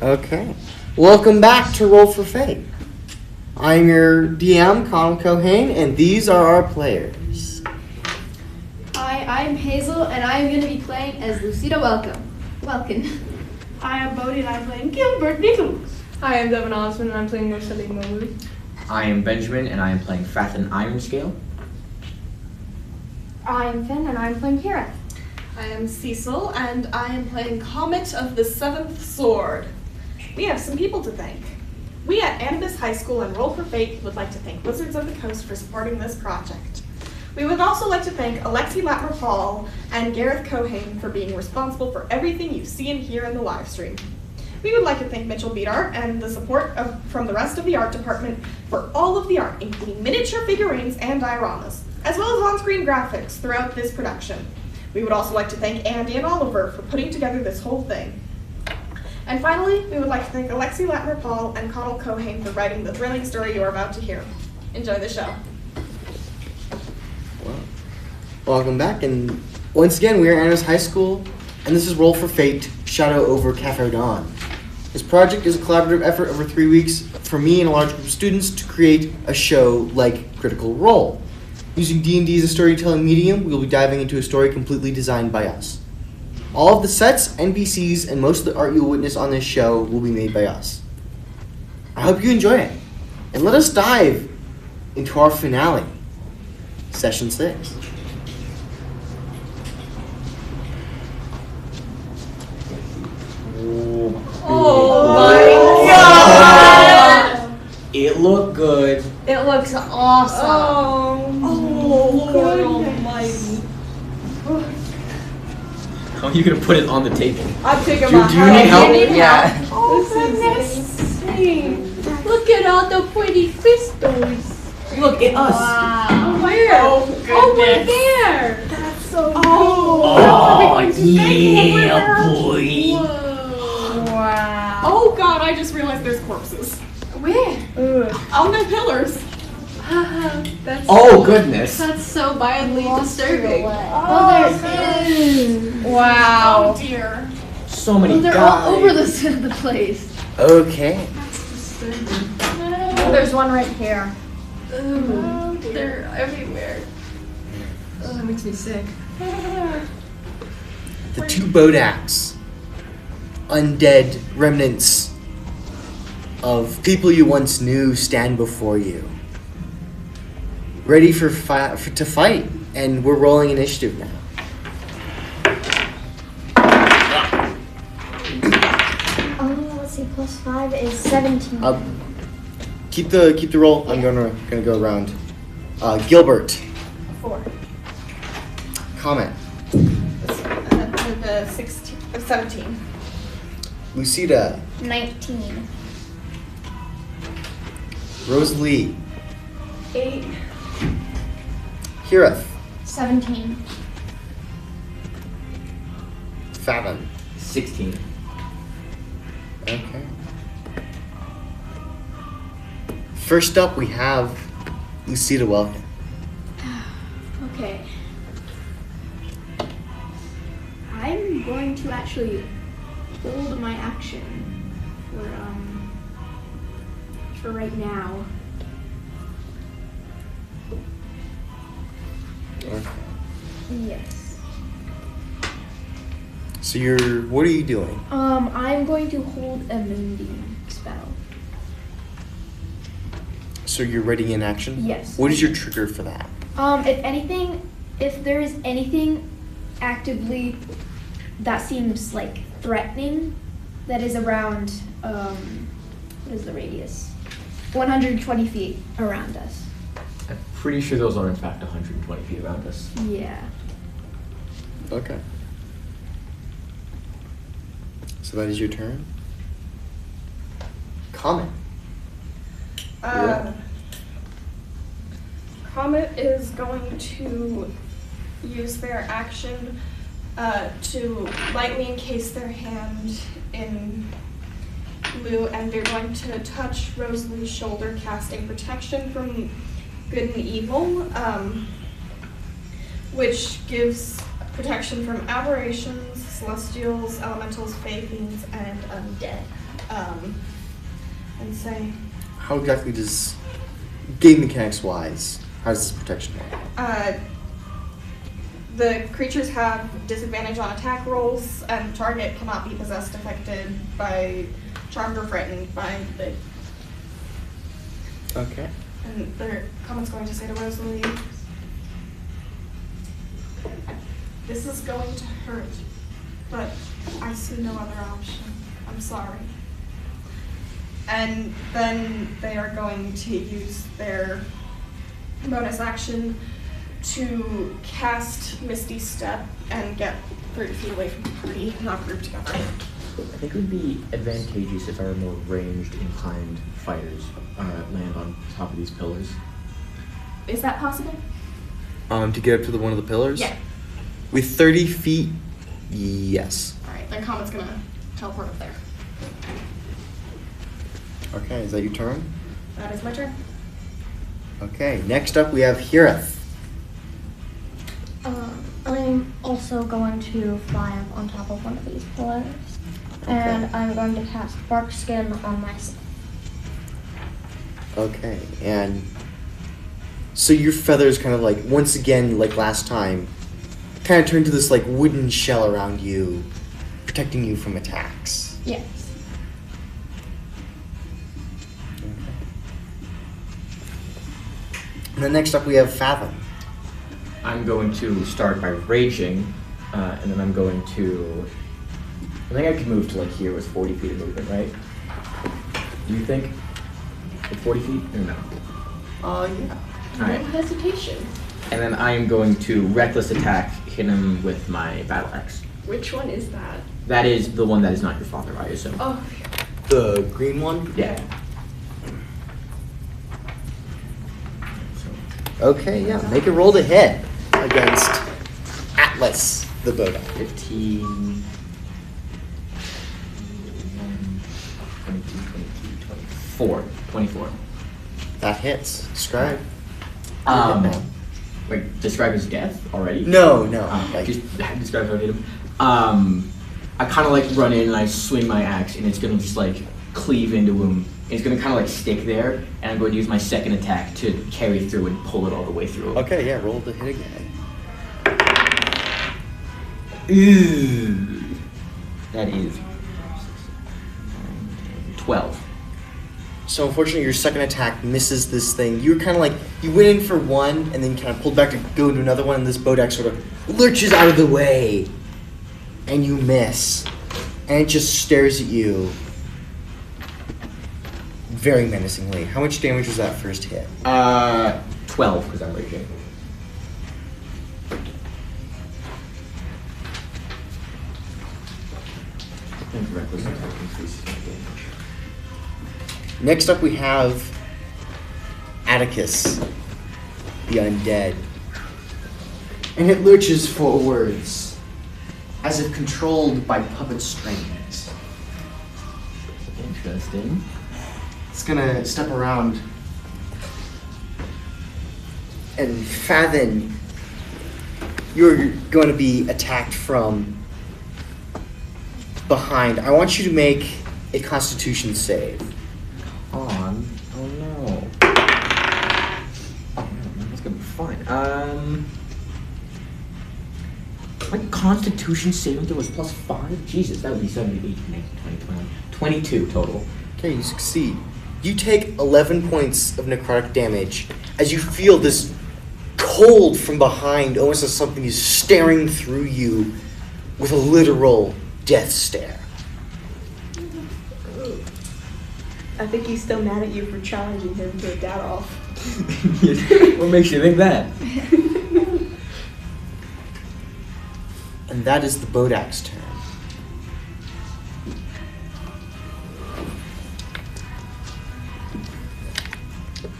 Okay. Welcome back to Roll for Fate. I'm your DM, Conall Keohane, and these are our players. Hi, I'm Hazel, and I'm going to be playing as Lucida Welkin. Hi, I'm Bodhi, and I'm playing Gilbert Nichols. Hi, I'm Devin Osmond, and I'm playing Rosalie Molu. I am Benjamin, and I am playing Fathin Ironscale. I am Finn, and I'm playing Gareth. I am Cecil, and I am playing Comet of the Seventh Sword. We have some people to thank. We at Animas High School and Roll for Fate would like to thank Wizards of the Coast for supporting this project. We would also like to thank Alexey Latimer-Paul and Gareth Keohane for being responsible for everything you see and hear in the live stream. We would like to thank Mitchel Bidart and the support from the rest of the art department for all of the art, including miniature figurines and dioramas, as well as on-screen graphics throughout this production. We would also like to thank Ande and Oliver for putting together this whole thing. And finally, we would like to thank Alexey Latimer-Paul and Conall Keohane for writing the thrilling story you are about to hear. Enjoy the show. Well, welcome back, and once again, we are Animas High School, and this is Roll for Fate, Shadow over Caeryfyndon. This project is a collaborative effort over 3 weeks for me and a large group of students to create a show like Critical Role. Using D&D as a storytelling medium, we will be diving into a story completely designed by us. All of the sets, NPCs, and most of the art you will witness on this show will be made by us. I hope you enjoy it, and let us dive into our finale, Session 6. Oh my god! It looked good. It looks awesome. Oh, God almighty. How are you gonna put it on the table? I'm taking Do my you need help? Yeah. Oh, goodness. Look at all the pretty crystals. Look at us. Wow. Where? Oh, Over goodness. there. That's so Oh, yeah, boy. Wow. Oh, God, I just realized there's corpses. Where? On the pillars. That's Oh, goodness. That's so mildly disturbing. Oh, there is. Wow. Oh, dear. So many They're guys. all over the place. Okay. That's disturbing. There's one right here. Ooh, they're everywhere. Oh, that makes me sick. The two Bodaks, undead remnants of people you once knew, stand before you, ready to fight, and we're rolling initiative now. Let's see, +5 is 17. Keep the roll. I'm gonna go around. Gilbert. 4. Comment. 17. Lucida. 19. Rosalie. 8. Gareth. 17. Fathom. 16. Okay. First up, we have Lucida Welkin. Okay. I'm going to actually hold my action for right now. Okay. Yes. So what are you doing? I'm going to hold a moonbeam spell. So you're ready in action? Yes. What is your trigger for that? If there is anything actively that seems like threatening, that is around, what is the radius? 120 feet around us. I'm pretty sure those are in fact 120 feet around us. Yeah. Okay. So that is your turn. Comment. Comet is going to use their action to lightly encase their hand in blue, and they're going to touch Rosalie's shoulder, casting protection from good and evil, which gives protection from aberrations, celestials, elementals, fae, fiends, and undead. And say, How exactly does, game mechanics wise, how does this protection work? the creatures have disadvantage on attack rolls, and the target cannot be possessed, affected by, charmed, or frightened by the. Okay. And their comment's going to say to Rosalie, "This is going to hurt, but I see no other option. I'm sorry." And then they are going to use their bonus action to cast Misty Step and get 30 feet away from the party, not group together. I think it would be advantageous if our more ranged, inclined fighters land on top of these pillars. Is that possible? To get up to one of the pillars? Yeah. With 30 feet, yes. Alright, their comment's gonna teleport up there. Okay, is that your turn? That is my turn. Okay, next up we have Gareth. I'm also going to fly up on top of one of these pillars. Okay. And I'm going to cast Bark Skin on myself. Okay, and so your feathers kind of like, once again, like last time, kind of turn to this like wooden shell around you, protecting you from attacks. Yes. Okay. And then next up we have Fathom. I'm going to start by raging, and then I'm going to. I think I could move to like here with 40 feet of movement, right? Do you think? Like 40 feet or no? Yeah. All right. No hesitation. And then I am going to reckless attack, hit him with my battle axe. Which one is that? That is the one that is not your father, I assume. Oh, The green one? Yeah. Okay, yeah. Make a roll to hit against Atlas, the Bodak. 15. 22, 24. That hits. Describe. Like, describe his death already? No. Like, Just describe how I hit him. I kind of like run in and I swing my axe, and it's gonna just like cleave into him. It's gonna kind of like stick there, and I'm going to use my second attack to carry through and pull it all the way through. okay, yeah. Roll to hit again. Ooh. That is 12. So unfortunately, your second attack misses this thing. You were kind of like, you went in for one, and then kind of pulled back to go into another one, and this Bodak sort of lurches out of the way, and you miss. And it just stares at you very menacingly. How much damage was that first hit? 12, because I'm raging. I think reckless attack increases my damage. Next up, we have Atticus, the undead. And it lurches forwards, as if controlled by puppet strings. Interesting. It's gonna step around. And Fathom, you're going to be attacked from behind. I want you to make a Constitution save. On. Oh no. Oh man, that's gonna be fine. My Constitution saving throw was +5? Jesus, that would be 70, 80, 90, 20, 21, 22 total. Okay, you succeed. You take 11 points of necrotic damage as you feel this cold from behind, almost as something is staring through you with a literal death stare. I think he's still mad at you for challenging him to a dad off. What makes you think that? And that is the Bodak's turn.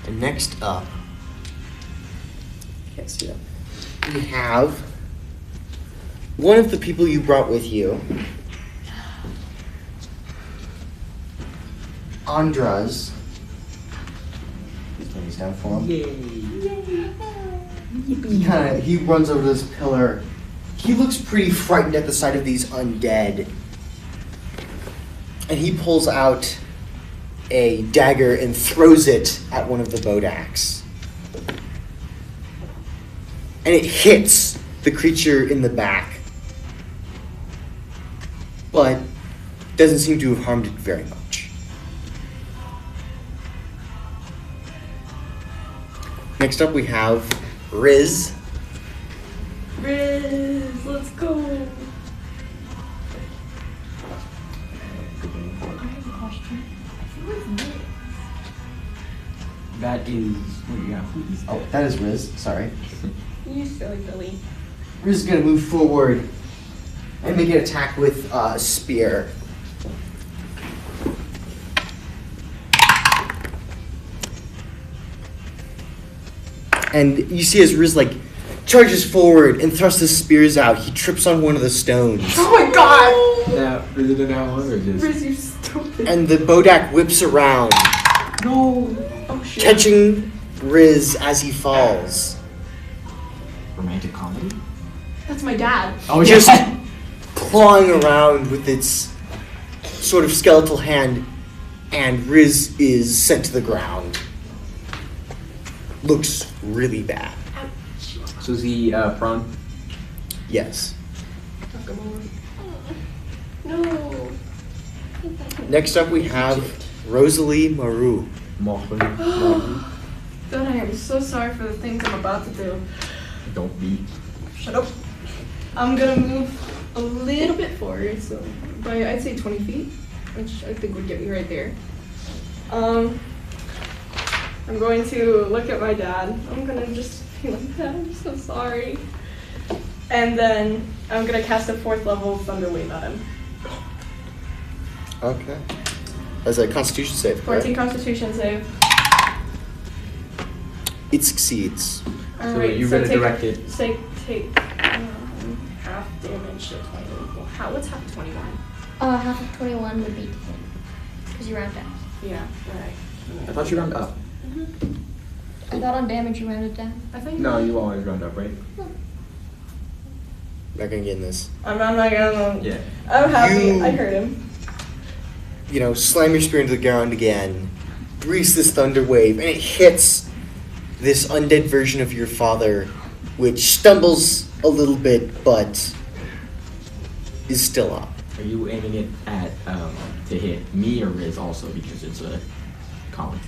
And next up, can't see that. We have one of the people you brought with you, Andras. Just these down for him. Yay. He runs over to this pillar, he looks pretty frightened at the sight of these undead. And he pulls out a dagger and throws it at one of the Bodaks. And it hits the creature in the back, but doesn't seem to have harmed it very much. Next up we have Riz. Riz, let's go. I have a question. That is. Who is Oh, that is Riz, sorry. You silly Billy. Riz is going to move forward and make an attack with a spear. And you see as Riz charges forward and thrusts his spears out, he trips on one of the stones. Oh my god! Now, is it now on or just? Riz, you stupid. And the Bodak whips around, No. Oh shit. catching Riz as he falls. Romantic comedy? That's my dad. Oh, Just clawing around with its sort of skeletal hand, and Riz is sent to the ground. Looks really bad. So is he prone? Yes. Knock him over. No. Next up we have Rosalie Maru. Then I am so sorry for the things I'm about to do. Don't be. Shut up. I'm gonna move a little bit forward, so by I'd say 20 feet, which I think would get me right there. I'm going to look at my dad. I'm gonna just be like, Dad, I'm so sorry. And then I'm gonna cast a 4th level Thunder Wave at him. Okay. As a Constitution save, correct? 14 Constitution save. It succeeds. Alright, you're gonna direct it. Take half damage at 20. Well, what's half 21? Half of 21 would be 10. Because you round down. Yeah, right. I thought you round up. I thought on damage you rounded down. I think. No, you always round up, right? Not gonna get in this. I'm not gonna. Yeah. I'm happy. You- I heard him. Slam your spear into the ground again, breathes this thunder wave, and it hits this undead version of your father, which stumbles a little bit, but is still up. Are you aiming it at to hit me or Riz also because it's a column?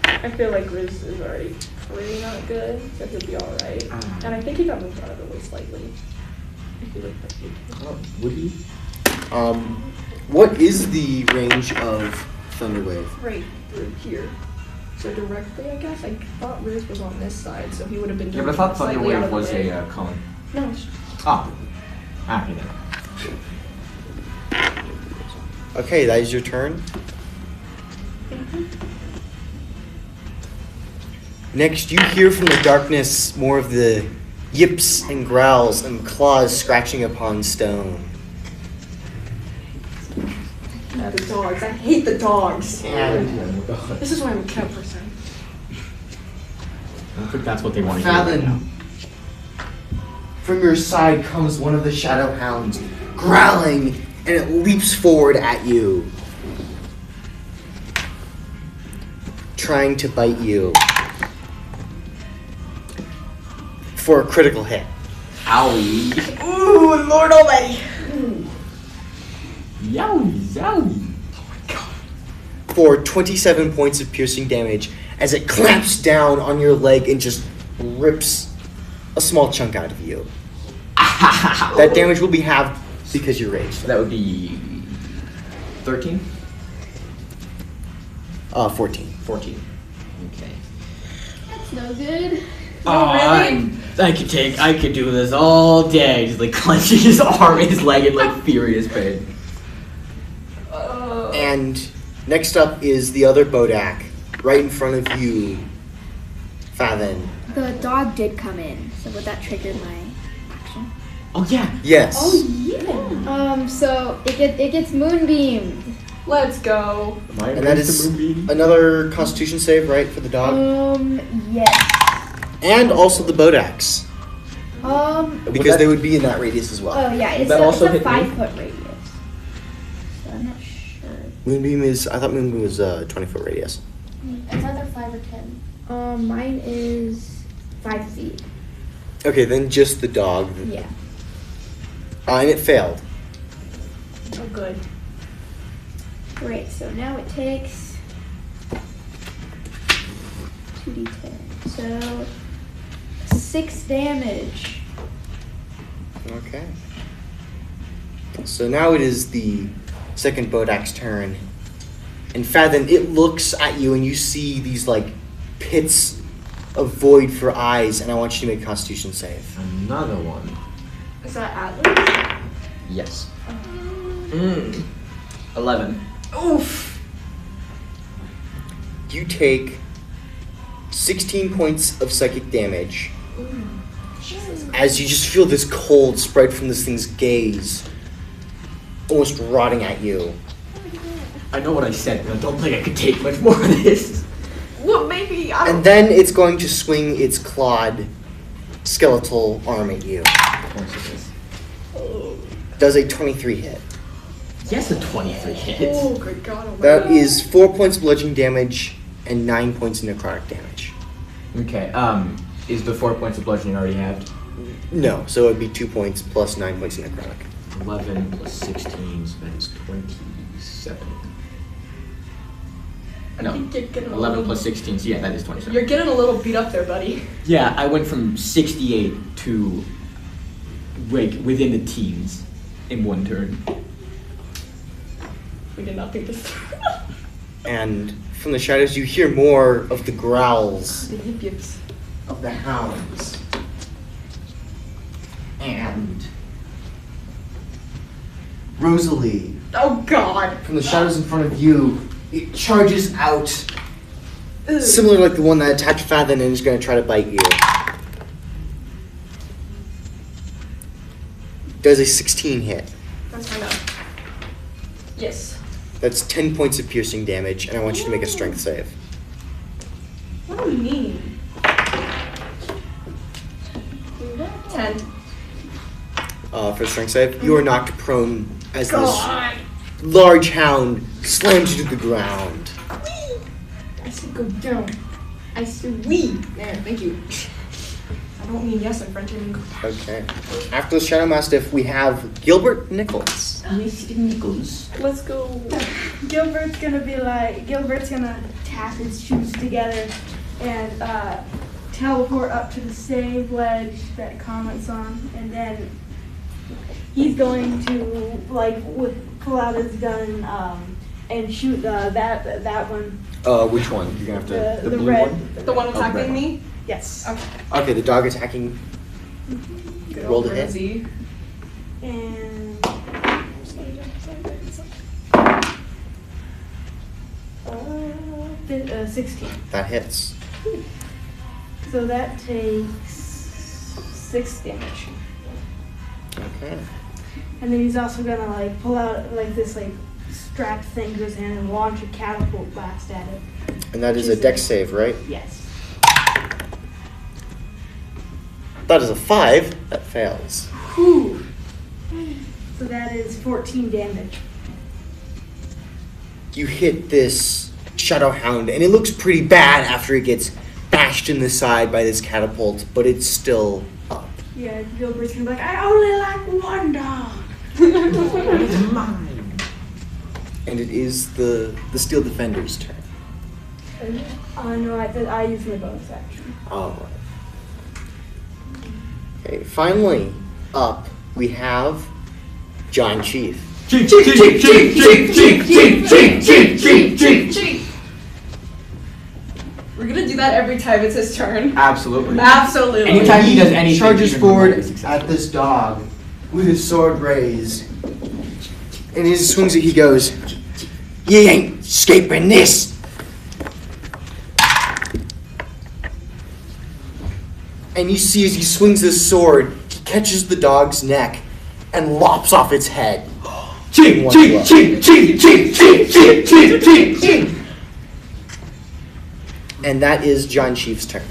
I feel like Riz is already pretty not good, so he'll be alright. And I think he got moved out of the way slightly. I feel like that Would he? What is the range of thunder wave? right through here. So directly, I guess. I thought Riz was on this side, so he would have been. Yeah, but I thought Thunder slightly out Wave of the was way. a column. No. It's... Oh. Okay then. Okay, that is your turn. Next, you hear from the darkness more of the yips and growls and claws scratching upon stone. The dogs. I hate the dogs. And This is why I'm a cat person. I don't think that's what they want to hear right now. Fathom, from your side comes one of the shadow hounds, growling, and it leaps forward at you, trying to bite you for a critical hit. Owie. Ooh, Lord Almighty. Yowie, zowie. For 27 points of piercing damage as it clamps down on your leg and just rips a small chunk out of you. That damage will be halved because you're raged. That would be 13? 14. 14. Okay. That's no good. I could do this all day. Just like clenching his arm and his leg in like furious pain. And next up is the other Bodak, right in front of you, Fathom. The dog did come in, so would that trigger my action? Oh yeah. Yes. Yeah. So it gets moonbeamed. Let's go. Am I And that is another Constitution save, right, for the dog? Yes. And also the Bodaks. Because they would be in that radius as well. Oh yeah, it's that also a hit me? 5-foot radius. So I'm not sure. Moonbeam is, I thought Moonbeam was 20-foot radius. It's either 5 or 10. Mine is 5 feet. Okay, then just the dog. Yeah. And it failed. Oh, good. Great. So now it takes 2d10. So 6 damage. Okay. So now it is the second Bodak's turn. And Fathom, it looks at you and you see these like pits of void for eyes, and I want you to make a Constitution save. Another one. Is that Atlas? Yes. 11. Oof. You take 16 points of psychic damage as you just feel this cold spread from this thing's gaze, almost rotting at you. I know what I said, but I don't think I could take much more of this. Well, maybe I don't. And then it's going to swing its clawed skeletal arm at you. Does a 23 hit. Yes, a 23 hits. Oh, good God. Oh my That God. is 4 points of bludgeoning damage and 9 points of necrotic damage. Okay, is the 4 points of bludgeoning already halved? No, so it would be 2 points plus 9 points of necrotic. 11 plus 16, so that is 27. No, You're getting a 11 little- plus 16, so yeah, that is 27. You're getting a little beat up there, buddy. Yeah, I went from 68 to like within the teens in one turn. We did not think this through. And from the shadows, you hear more of the growls The yip yips. of the hounds. And Rosalie, Oh, God. from the shadows in front of you, it charges out, similar like the one that attacked Fathom and is going to try to bite you. Does a 16 hit. That's fine up. Yes. That's 10 points of piercing damage, and I want you to make a strength save. What do you mean? 10. For strength save, you are knocked prone as this God. large hound slams you to the ground. I said go down. I said we. There, thank you. I don't mean yes in French, I mean go down. Okay. After the Shadow Mastiff, we have Gilbert Nichols. Mr. Nichols. Let's go. Gilbert's gonna tap his shoes together and teleport up to the same ledge that Comet's on, and then he's going to pull out his gun and shoot that one. Which one? You're gonna have to. The blue red. one? The one Oh, attacking red one. me? Yes. Okay. Okay, the dog attacking. Good Roll old the hit. Rosie. And 16. That hits. So that takes 6 damage. Okay. And then he's also gonna pull out this strap thing to his hand and launch a catapult blast at it. And that is a dex save, right? Yes. That is a 5. That fails. Whew. So that is 14 damage. You hit this Shadow Hound, and it looks pretty bad after it gets bashed in the side by this catapult, but it's still up. Yeah, Gilbert's gonna be like, I only like one dog. Mine. And it is the Steel Defender's turn. No, I use my bonus action. Alright. Okay, finally, up, we have John Chief. Chief. We're gonna do that every time it's his turn. Absolutely. Absolutely. Anytime he does anything, charges even forward remotely successful. at this dog with his sword raised. And as he swings it, he goes, "You ain't escaping this!" And you see as he swings his sword, he catches the dog's neck and lops off its head. Chief. And that is John Chief's turn.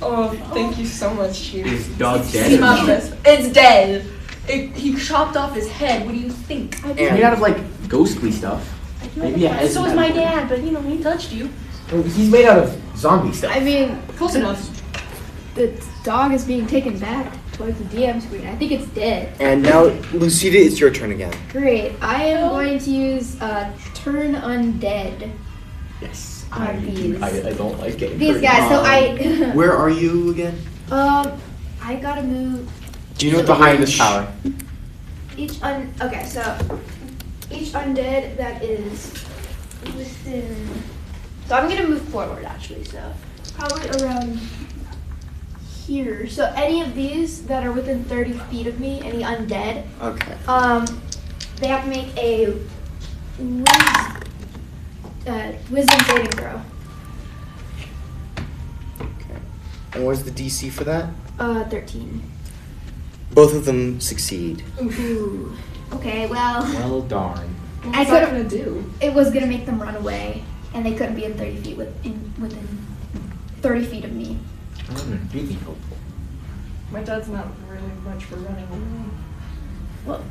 Oh, thank you so much, Chief. Is dog dead? Smugness. It's dead. He chopped off his head. What do you think? It's made out of like ghostly stuff. Maybe it has. So is my dad, but you know, he touched you. He's made out of zombie stuff. I mean, Close enough. the dog is being taken back towards the DM screen. I think it's dead. And now, Lucida, it's your turn again. Great. I am going to use Turn Undead. Yes. I don't like getting These hurt. guys. So I. Where are you again? I gotta move. Do you know what's behind this tower? Each undead that is within. So I'm gonna move forward actually. So probably around here. So any of these that are within 30 feet of me, any undead, Okay. they have to make a wisdom saving throw. Okay. And what's the DC for that? 13. Both of them succeed. Ooh. Okay, well, Well, darn. I What's that could. gonna do? It was gonna make them run away, and they couldn't be in 30 feet within 30 feet of me. I'm really hopeful. My dad's not really much for running away. Well,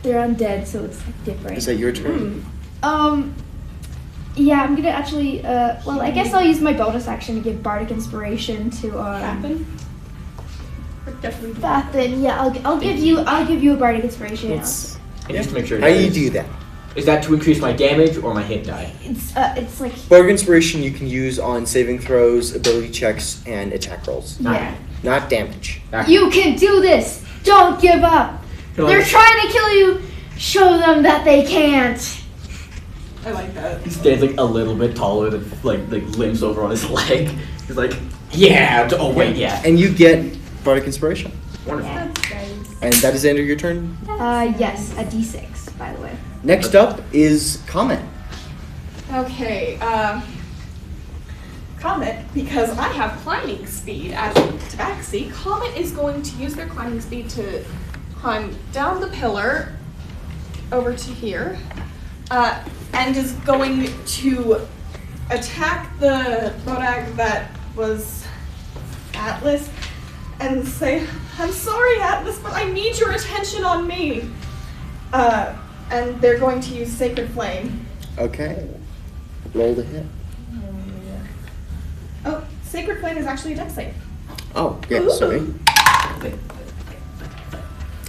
they're undead, so it's different. Is that your turn? Yeah, I'm gonna actually. Well, I guess I'll use my bonus action to give bardic inspiration to Happen? Definitely. Fathin. Yeah, I'll give you a bardic inspiration. It's, And just to make sure. how do you do that? Is that to increase my damage or my hit die? It's like Bardic Inspiration you can use on saving throws, ability checks, and attack rolls. yeah. Not damage. You can do this. Don't give up. They're trying to kill you. Show them that they can't. I like that. He stands like a little bit taller, than like limps over on his leg. He's like, yeah. Oh wait, yeah. And you get Bardic Inspiration. Wonderful. And that is the end of your turn. Yes, a d6, by the way. Next up is Comment. Okay, Comet, because I have climbing speed as Tabaxi, Comet is going to use their climbing speed to climb down the pillar over to here, and is going to attack the Bodag that was Atlas and say, I'm sorry, Atlas, but I need your attention on me. And they're going to use Sacred Flame. Okay. Roll to hit. Oh, Sacred Flame is actually a dex save. Oh, yeah, sorry.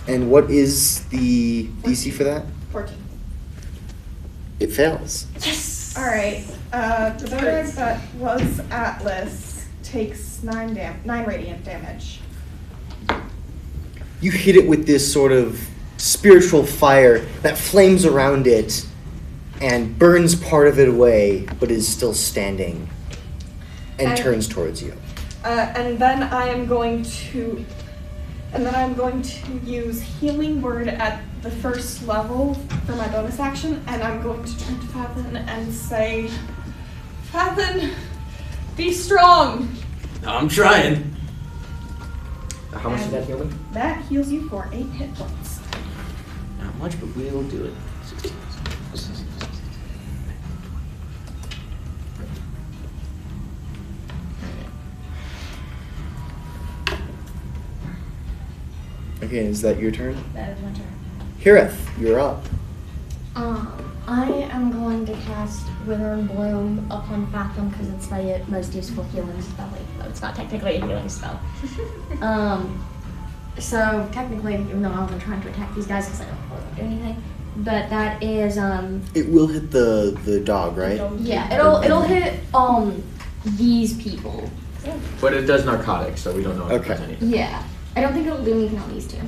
And what is the DC for that? 14. It fails. Yes. Alright, the Bodag that was Atlas takes 9 radiant damage. You hit it with this sort of spiritual fire that flames around it and burns part of it away, but is still standing and turns towards you. And then I am going to use Healing Word at the first level for my bonus action, and I'm going to turn to Fathin and say, Fathin, be strong! I'm trying. How much is that healing? That heals you for 8 hit points. Not much, but we'll do it. Okay, is that your turn? That is my turn. Hireth, you're up. I am going to cast Wither and Bloom upon Fathom because it's my most useful healing spell. Well, it's not technically a healing spell. So technically, even though I'm trying to attack these guys because I don't want to do anything, but that is It will hit the dog, right? yeah, it'll hit these people. But it does narcotics, so we don't know if it does Okay. anything. Yeah, I don't think it'll do anything on these two.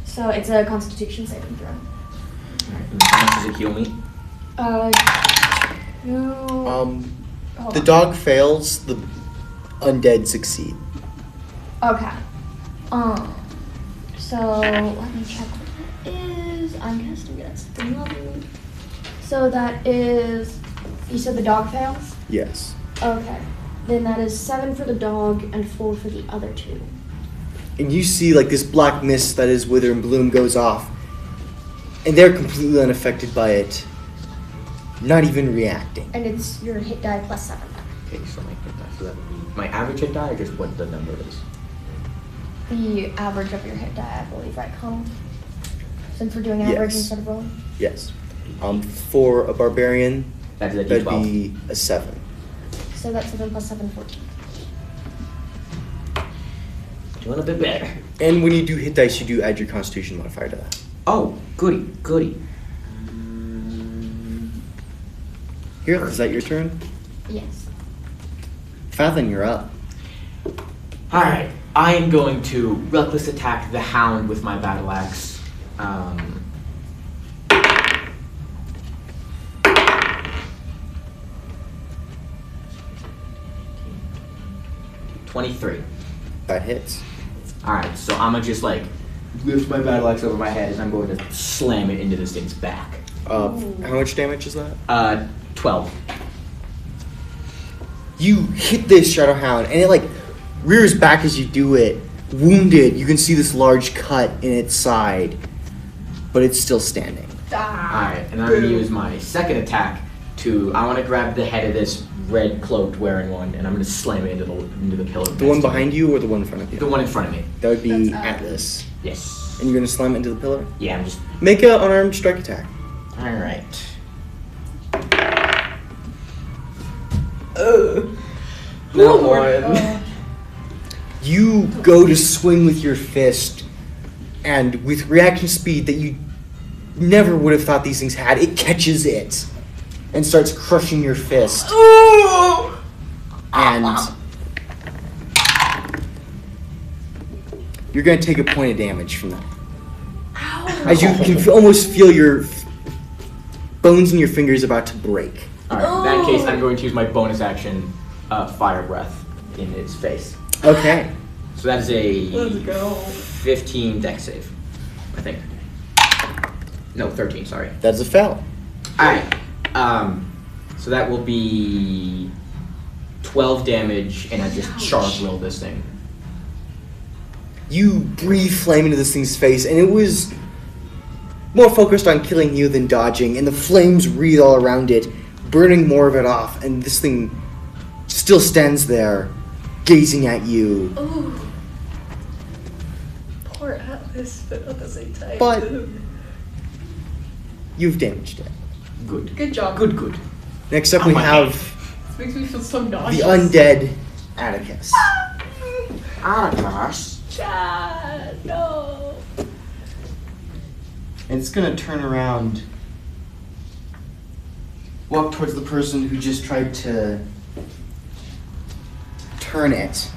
So it's a Constitution saving throw. Alright, and how much does it heal me? 2. The dog fails, the undead succeed. Okay. So let me check what that is. I'm guessing that's 11. So that is. You said the dog fails? Yes. Okay. Then that is 7 for the dog and 4 for the other 2. And you see like this black mist that is Wither and Bloom goes off. And they're completely unaffected by it. Not even reacting. And it's your hit die plus 7. Okay, so my hit die. So that would be my average hit die, or just what the number is? The average of your hit die, I believe, right, Conall? Since we're doing average Yes. instead of rolling? Yes. For a barbarian, That's a that'd D12. be a 7. So that's 7 plus 7, 14. Doing a bit better. And when you do hit dice, you do add your Constitution modifier to that. Oh, goody, goody. Here, is that your turn? Yes. Fathin, you're up. Alright, I am going to reckless attack the hound with my battle axe. 23. That hits. Alright, so I'm gonna just like lift my battle axe over my head and I'm going to slam it into this thing's back. How much damage is that? 12. You hit this Shadow Hound, and it like rears back as you do it. Wounded, you can see this large cut in its side, but it's still standing. Alright, and I'm gonna use my second attack to, I want to grab the head of this red cloaked wearing one, and I'm gonna slam it into the pillar. The one behind you or the one in front of you? The one in front of me. That would be That's Atlas. Yes. And you're gonna slam it into the pillar? Yeah, I'm just. Make an unarmed strike attack. Alright. Not one. You go to swing with your fist, and with reaction speed that you never would have thought these things had, it catches it and starts crushing your fist. And you're going to take a point of damage from that. As you can almost feel your bones in your fingers about to break. Alright, in that case, I'm going to use my bonus action, Fire Breath, in its face. Okay. So that is a Let's go. 15 dex save, I think. No, 13, sorry. That's a fail. Alright, so that will be 12 damage, and I just charge roll this thing. You breathe flame into this thing's face, and it was more focused on killing you than dodging, and the flames wreathe all around it, burning more of it off, and this thing still stands there, gazing at you. Ooh. Poor Atlas, but at the same time. But you've damaged it. Good. Good job. Good. Next up Ow, we my have This makes me feel so the nauseous. undead Atticus. Atticus. Chad, no. And it's gonna turn around, walk towards the person who just tried to turn it.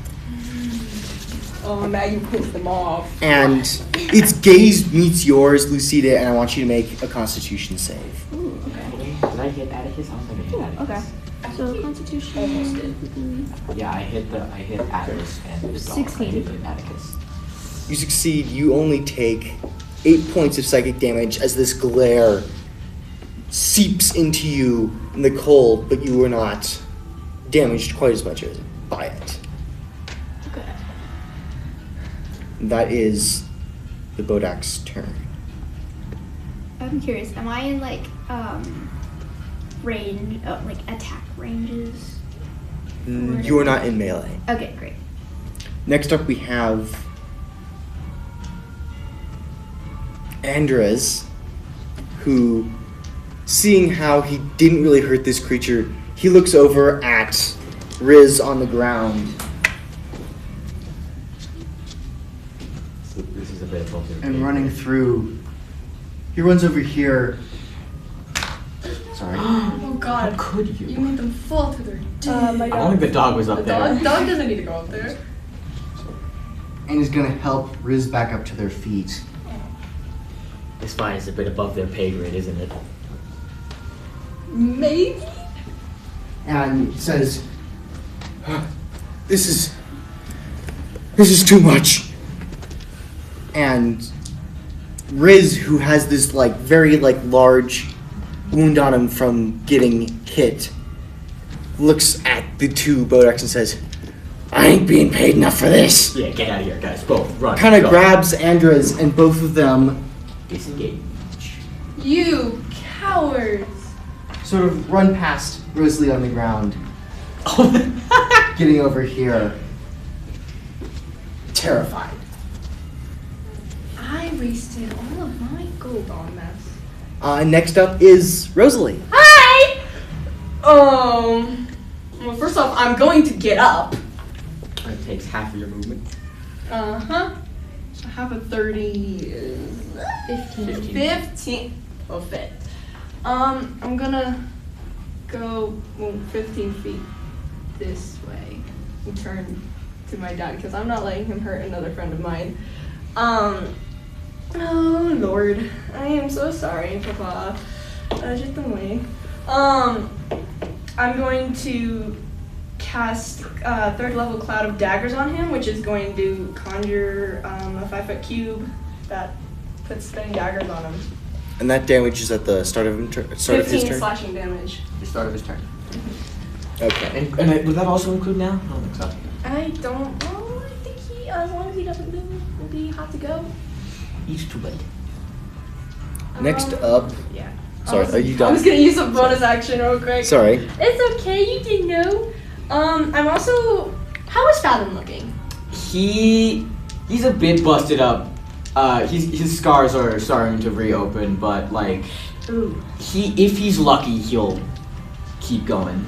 Oh, now you pissed them off. And its gaze meets yours, Lucida, and I want you to make a Constitution save. Ooh, okay. Did I hit Atticus? I don't think I hit Atticus. Okay. So Constitution. Yeah, I hit Atticus and the dog. 16. I did hit Atticus. You succeed, you only take 8 points of psychic damage as this glare seeps into you in the cold, but you were not damaged quite as much as by it. Okay. That is the Bodak's turn. I'm curious. Am I in like range, like attack ranges? You are not in melee. Okay, great. Next up we have Andres, who, seeing how he didn't really hurt this creature, he looks over at Riz on the ground So this is a bit of both. and running through. He runs over here. Sorry. Oh God. How could you? You made them fall to their death. My I don't think the dog was up there. Dog doesn't need to go up there. And is going to help Riz back up to their feet. This fight is a bit above their pay grade, isn't it? Maybe. And says, This is too much. And Riz, who has this like very like large wound on him from getting hit, looks at the two Bodaks and says, I ain't being paid enough for this. Yeah, get out of here, guys. Both, run. Kind of go. grabs Andres, and both of them Disengage. You cowards. sort of run past Rosalie on the ground getting over here, terrified. I wasted all of my gold on this. Next up is Rosalie. Hi! Well, first off, I'm going to get up. It takes half of your movement. I have a 30. 15. Oh, fit. I'm gonna go 15 feet this way and turn to my dad because I'm not letting him hurt another friend of mine. Oh Lord, I am so sorry, Papa. Just the way. I'm going to cast third level Cloud of Daggers on him, which is going to conjure a 5-foot cube that puts spinning daggers on him. And that damage is at the start of his 15 turn? slashing damage. The start of his turn. Okay. And would that also include now? I don't think so. I don't know. I think he, as long as he doesn't move, will be hot to go. He's too late. Next up. Yeah. Sorry, are you I done? was gonna use a bonus action real quick. Sorry. It's okay, you didn't know. I'm also. How is Fathom looking? He's a bit busted up. His scars are starting to reopen, but like, Ooh. if he's lucky, he'll keep going.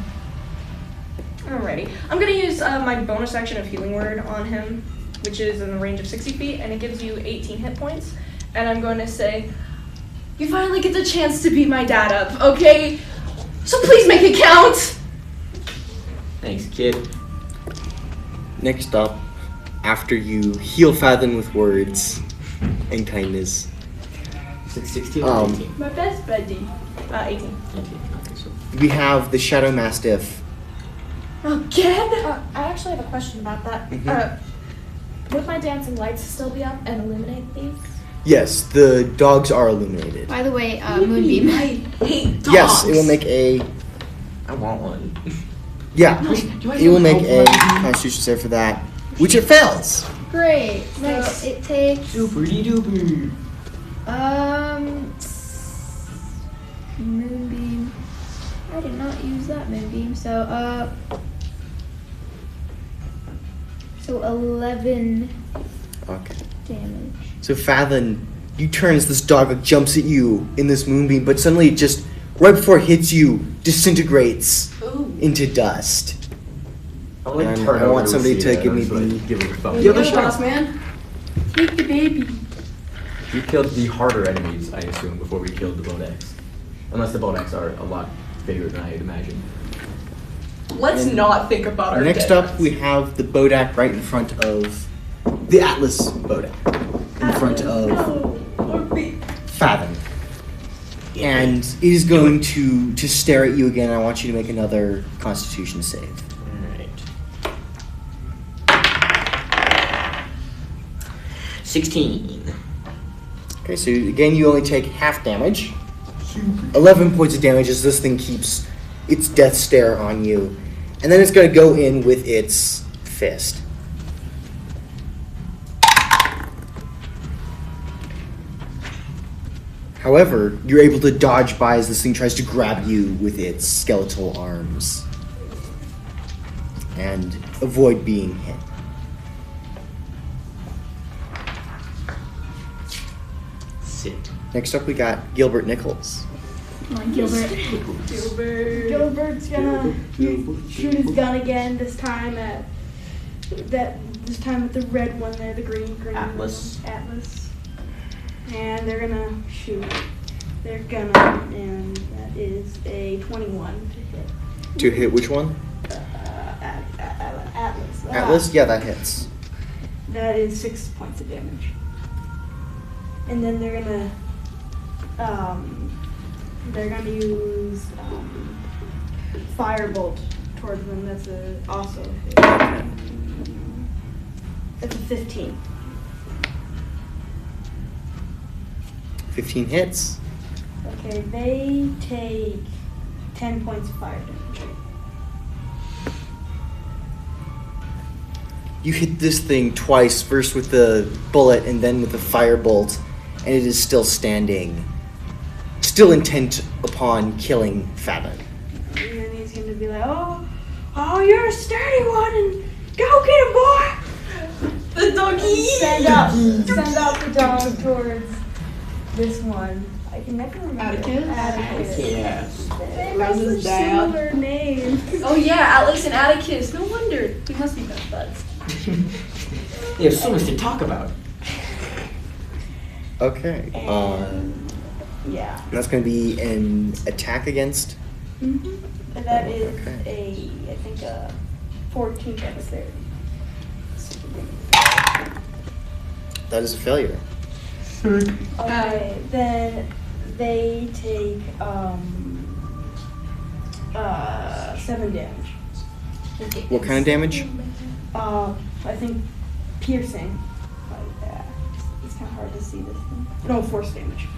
Alrighty. I'm gonna use my bonus action of Healing Word on him, which is in the range of 60 feet, and it gives you 18 hit points. And I'm going to say, you finally get the chance to beat my dad up, okay? So please make it count! Thanks, kid. Next up, after you heal Fathom with words and kindness, Is it 16 or 18? My best buddy. 18. 18. Okay, so we have the Shadow Mastiff. Again? I actually have a question about that. Mhm. Would my dancing lights still be up and illuminate these? Yes, the dogs are illuminated. By the way, Moonbeam. I hate dogs. Yes, it will make a. I want one. Yeah, Do I it will make have a one? Constitution save for that, which it fails. Great. Nice. So it takes Super duper. Moonbeam. I did not use that Moonbeam, so 11 Okay. damage. So Fathom, you turn as this dog jumps at you in this moonbeam, but suddenly it just, right before it hits you, disintegrates Ooh. into dust. I would like And turn I over want somebody see to that, give me so I the- give him a thumb. Here The you other go, shot. boss man. Take the baby. We killed the harder enemies, I assume, before we killed the Bodex. Unless the Bodex are a lot bigger than I had imagined. Let's And not think about our Next dead up, friends. we have the Bodak right in front of the Atlas Bodak, in front of Fathom. And it is going to stare at you again. I want you to make another Constitution save. Alright. 16. Okay, so again, you only take half damage. 11 points of damage as this thing keeps its death stare on you. And then it's going to go in with its fist. However, you're able to dodge by as this thing tries to grab you with its skeletal arms. And avoid being hit. Sit. Next up, we got Gilbert Nichols. Come on, Gilbert. Gilbert's gonna shoot his gun again. This time at the red one there, the green Atlas. one. Atlas. And they're gonna shoot. They're gonna, and that is a 21 to hit. To hit which one? Atlas. Atlas? Yeah, that hits. That is 6 points of damage. And then they're gonna use firebolt towards them. That's also a hit. That's a 15. 15 hits. Okay, they take 10 points of fire damage. You hit this thing twice, first with the bullet and then with the firebolt, and it is still standing, still intent upon killing Fathom. And then he's gonna be like, oh, Oh, you're a sturdy one, and go get him, boy! The doggy! Send out the dog towards this one. I can never remember. Atticus. Yes. They have Rose's such dad. similar names. Oh yeah, Alex and Atticus. No wonder. We must be best buds. You have so much to talk about. Okay. Yeah. That's going to be an attack against. Mm-hmm. And that is Okay. I think a 14 dexterity. That is a failure. Okay, then they take 7 damage. What kind of damage? I think piercing. Like that. It's kind of hard to see this thing. No, force damage.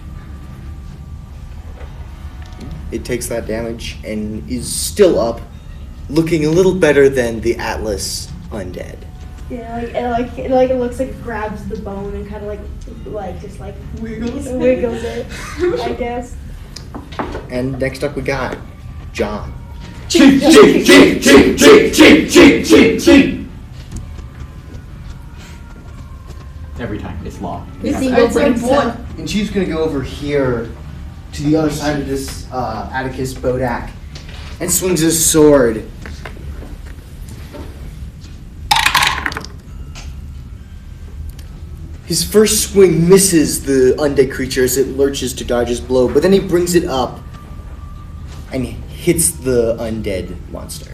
It takes that damage and is still up, looking a little better than the Atlas undead. Yeah, it looks like it grabs the bone and kind of just wiggles it, I guess. And next up we got John. Chief. Every time, it's law. And she's gonna go over here to the other side of this Atticus Bodak and swings his sword. His first swing misses the undead creature as it lurches to dodge his blow, but then he brings it up and hits the undead monster.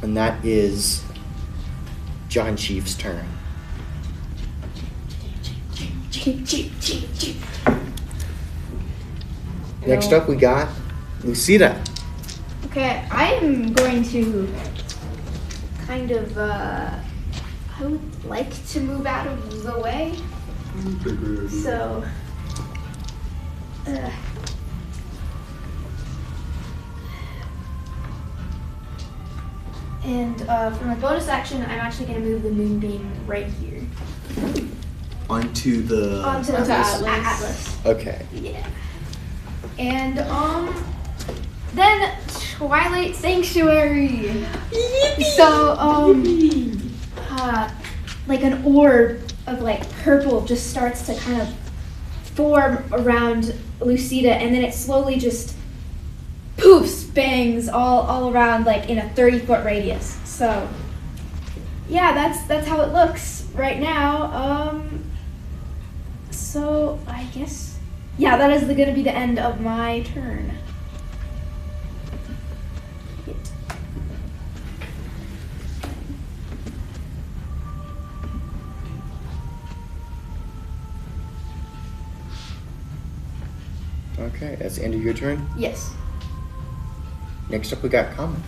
And that is John Chief's turn. Next up we got Lucida. Okay, I am going to kind of, I would like to move out of the way. So, and for my bonus action, I'm actually going to move the moonbeam right here. Onto the Atlas. Okay. Yeah. And, then Twilight Sanctuary. So, like an orb of like purple just starts to kind of form around Lucida, and then it slowly just poofs, bangs all around, like in a 30-foot radius. So, yeah, that's how it looks right now. So I guess, yeah, that is gonna be the end of my turn. Okay, that's the end of your turn. Yes. Next up we got Comet.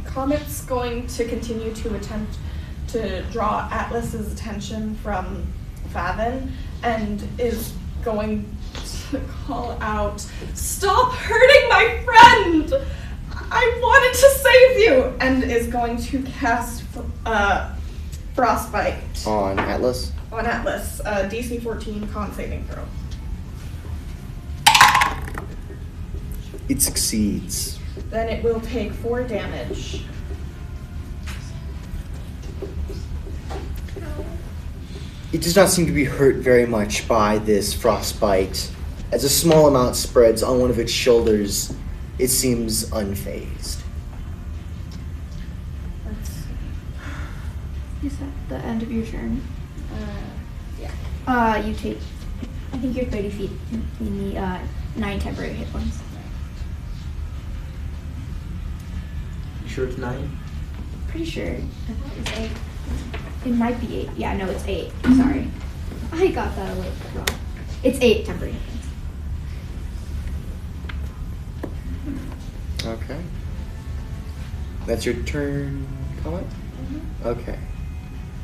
Comet's going to continue to attempt to draw Atlas's attention from Fathom and is going to call out, "Stop hurting my friend! I wanted to save you!" And is going to cast Frostbite On Atlas. on Atlas, DC 14 con saving throw. It succeeds. Then it will take 4 damage. It does not seem to be hurt very much by this frostbite. As a small amount spreads on one of its shoulders, it seems unfazed. Is that the end of your turn? Yeah. You take, I think you're 30 feet in the 9 temporary hit points. You sure it's 9? Pretty sure. I thought it was 8. It might be 8. Yeah, no, it's 8. Sorry. I got that a little bit wrong. It's 8 temporary hit points. Okay. That's your turn, Comet? Mm-hmm. Okay.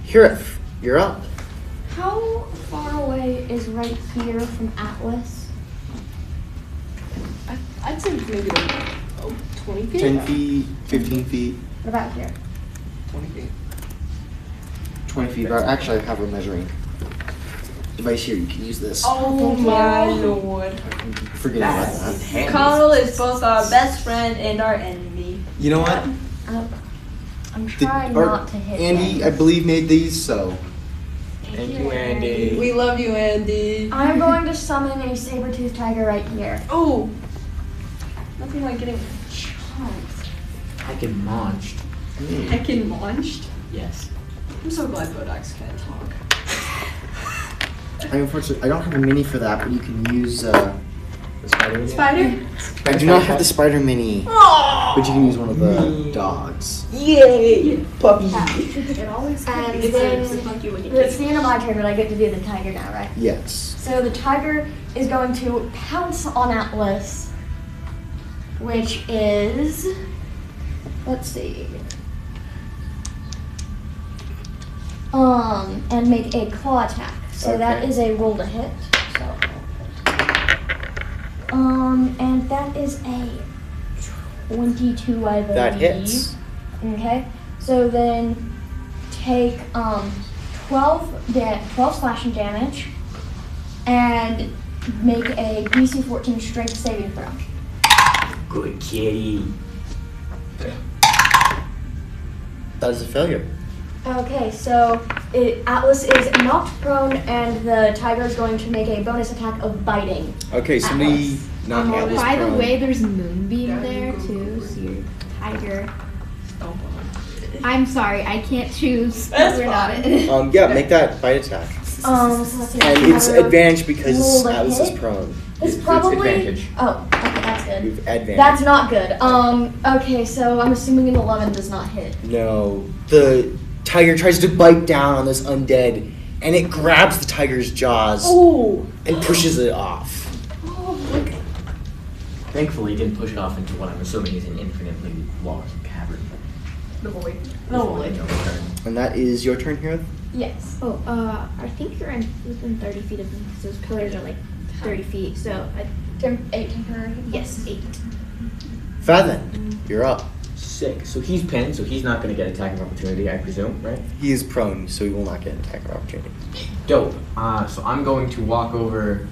Gareth, you're up. How far away is right here from Atlas? I'd say maybe like 20 feet. 10 feet, 15 feet, What about here? 20 feet. 20 feet. Actually, I have a measuring. device here. You can use this. Oh my lord. Forget about that. Conall is both our best friend and our enemy. You know what? I'm trying not to hit Andy, things. I believe, made these, so. Thank you, Andy. We love you, Andy. I'm going to summon a saber-toothed tiger right here. Oh. Nothing like getting chomped. I can launched. Heckin' launched. Yes. I'm so glad Bodox can't talk. Unfortunately, I don't have a mini for that, but you can use. The spider. Spider? I do not have the spider mini, Oh. but you can use one of the dogs. Yay! Puppy. It always And it's then funky when you it's the end of my turn, but I get to do the tiger now, right? Yes. So the tiger is going to pounce on Atlas, which is, let's see, and make a claw attack. So that Okay. is a roll to hit. So, and that is a 22, I believe. That hits. Okay. So then take 12 slashing damage and make a DC 14 strength saving throw. Good kitty. That is a failure. Okay, so Atlas is knocked prone, and the tiger is going to make a bonus attack of biting. Okay, somebody Atlas. knock Atlas By the prone. way, there's Moonbeam there too, so your tiger. I'm sorry, I can't choose. That's We're not fine. it. Yeah, make that bite attack. So let's see, And it's another advantage because roll to Atlas is hit. prone. It's It's probably. advantage. Oh, okay, that's good. You've advantage. That's not good. Okay, so I'm assuming an 11 does not hit. No. The tiger tries to bite down on this undead, and it grabs the tiger's jaws Oh. and pushes it off. Thankfully, he didn't push it off into what I'm assuming is an infinitely large cavern. The void. And that is your turn here. Yes. Oh, I think you're within 30 feet of them because those pillars are like 30 feet. So, 8 temporary. yes, 8. Fathen, you're up. Sick. So he's pinned, so he's not going to get attack of opportunity, I presume, right? He is prone, so he will not get an attack of opportunity. Dope. So I'm going to walk over,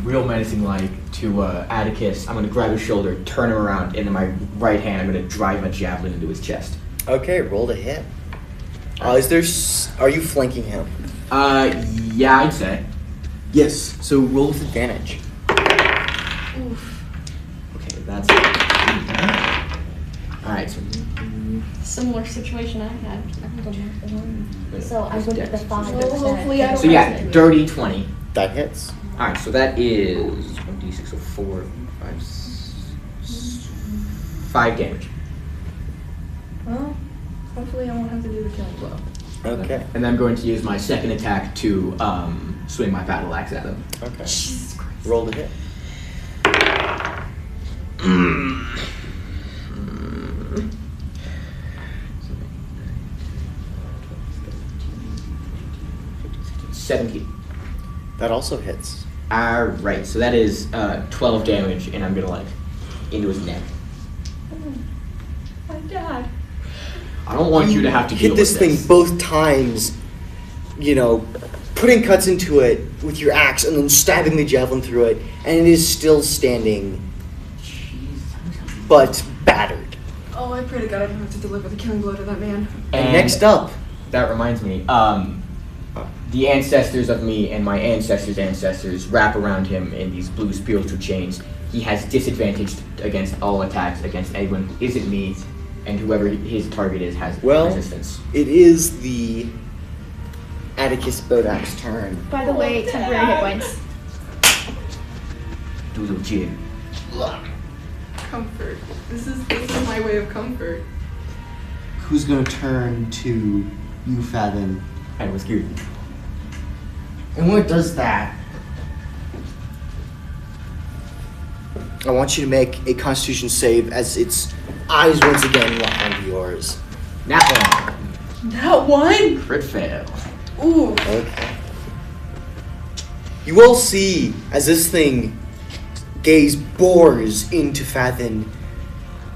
real menacing-like, to Atticus. I'm going to grab his shoulder, turn him around, and in my right hand, I'm going to drive a javelin into his chest. Okay, roll to hit. Are you flanking him? Yeah, I'd say. Yes. So roll with advantage. Okay, that's. Alright, so. Similar situation I had. So I went with the 5. Well, hopefully I don't So yeah, dirty 20. That hits. Alright, so that is 1d6 of 4, 5 damage. Well, hopefully I won't have to do the killing blow. Okay. And then I'm going to use my second attack to swing my battle axe at him. Okay. Roll to hit. $17. That also hits. Alright, so that is 12 damage, and I'm gonna into his neck. My dad. I don't want you to have to hit deal this with thing this. both times. You know, putting cuts into it with your axe and then stabbing the javelin through it, and it is still standing, but battered. Oh, I pray to God I don't have to deliver the killing blow to that man. And next up, that reminds me, the ancestors of me and my ancestors' ancestors wrap around him in these blue spiritual chains. He has disadvantage against all attacks against anyone who isn't me, and whoever his target is has resistance. It is the Atticus Bodak's turn. By the way, temporary hit points. Doodle jig. Comfort. This is my way of comfort. Who's going to turn to you, Fathen? And was good. And when it does that, I want you to make a Constitution save as its eyes once again lock onto yours. That That one? one. Crit fail. Ooh. Okay. You will see as this thing gaze bores into Fathen,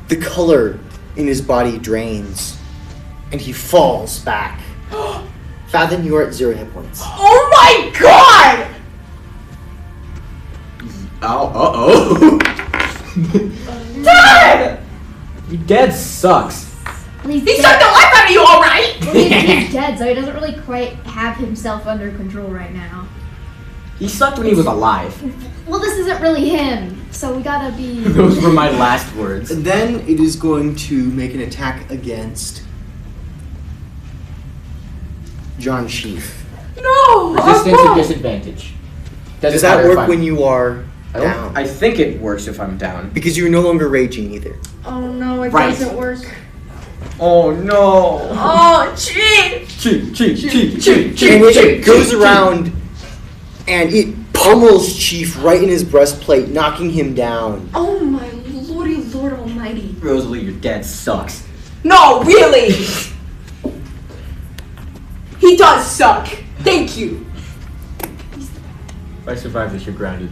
the color in his body drains, and he falls back, Fathom, you are at 0 hit points. Oh my god! Oh, Dad! Your dad sucks. Well, he's He dead. sucked the life out of you, alright? Well, he's dead, so he doesn't really quite have himself under control right now. He sucked when he was alive. Well, this isn't really him, so we gotta be. Those were my last words. And then it is going to make an attack against John Sheaf. No! Resistance or disadvantage. Does that work when you are down? I think it works if I'm down. Because you're no longer raging either. Oh no, it Right. doesn't work. Oh no. Oh, cheat! And it goes around and it pummels Chief right in his breastplate, knocking him down. Oh my lordy lord almighty. Rosalie, your dad sucks. No, really! He does suck. Thank you. If I survive this, you're grounded.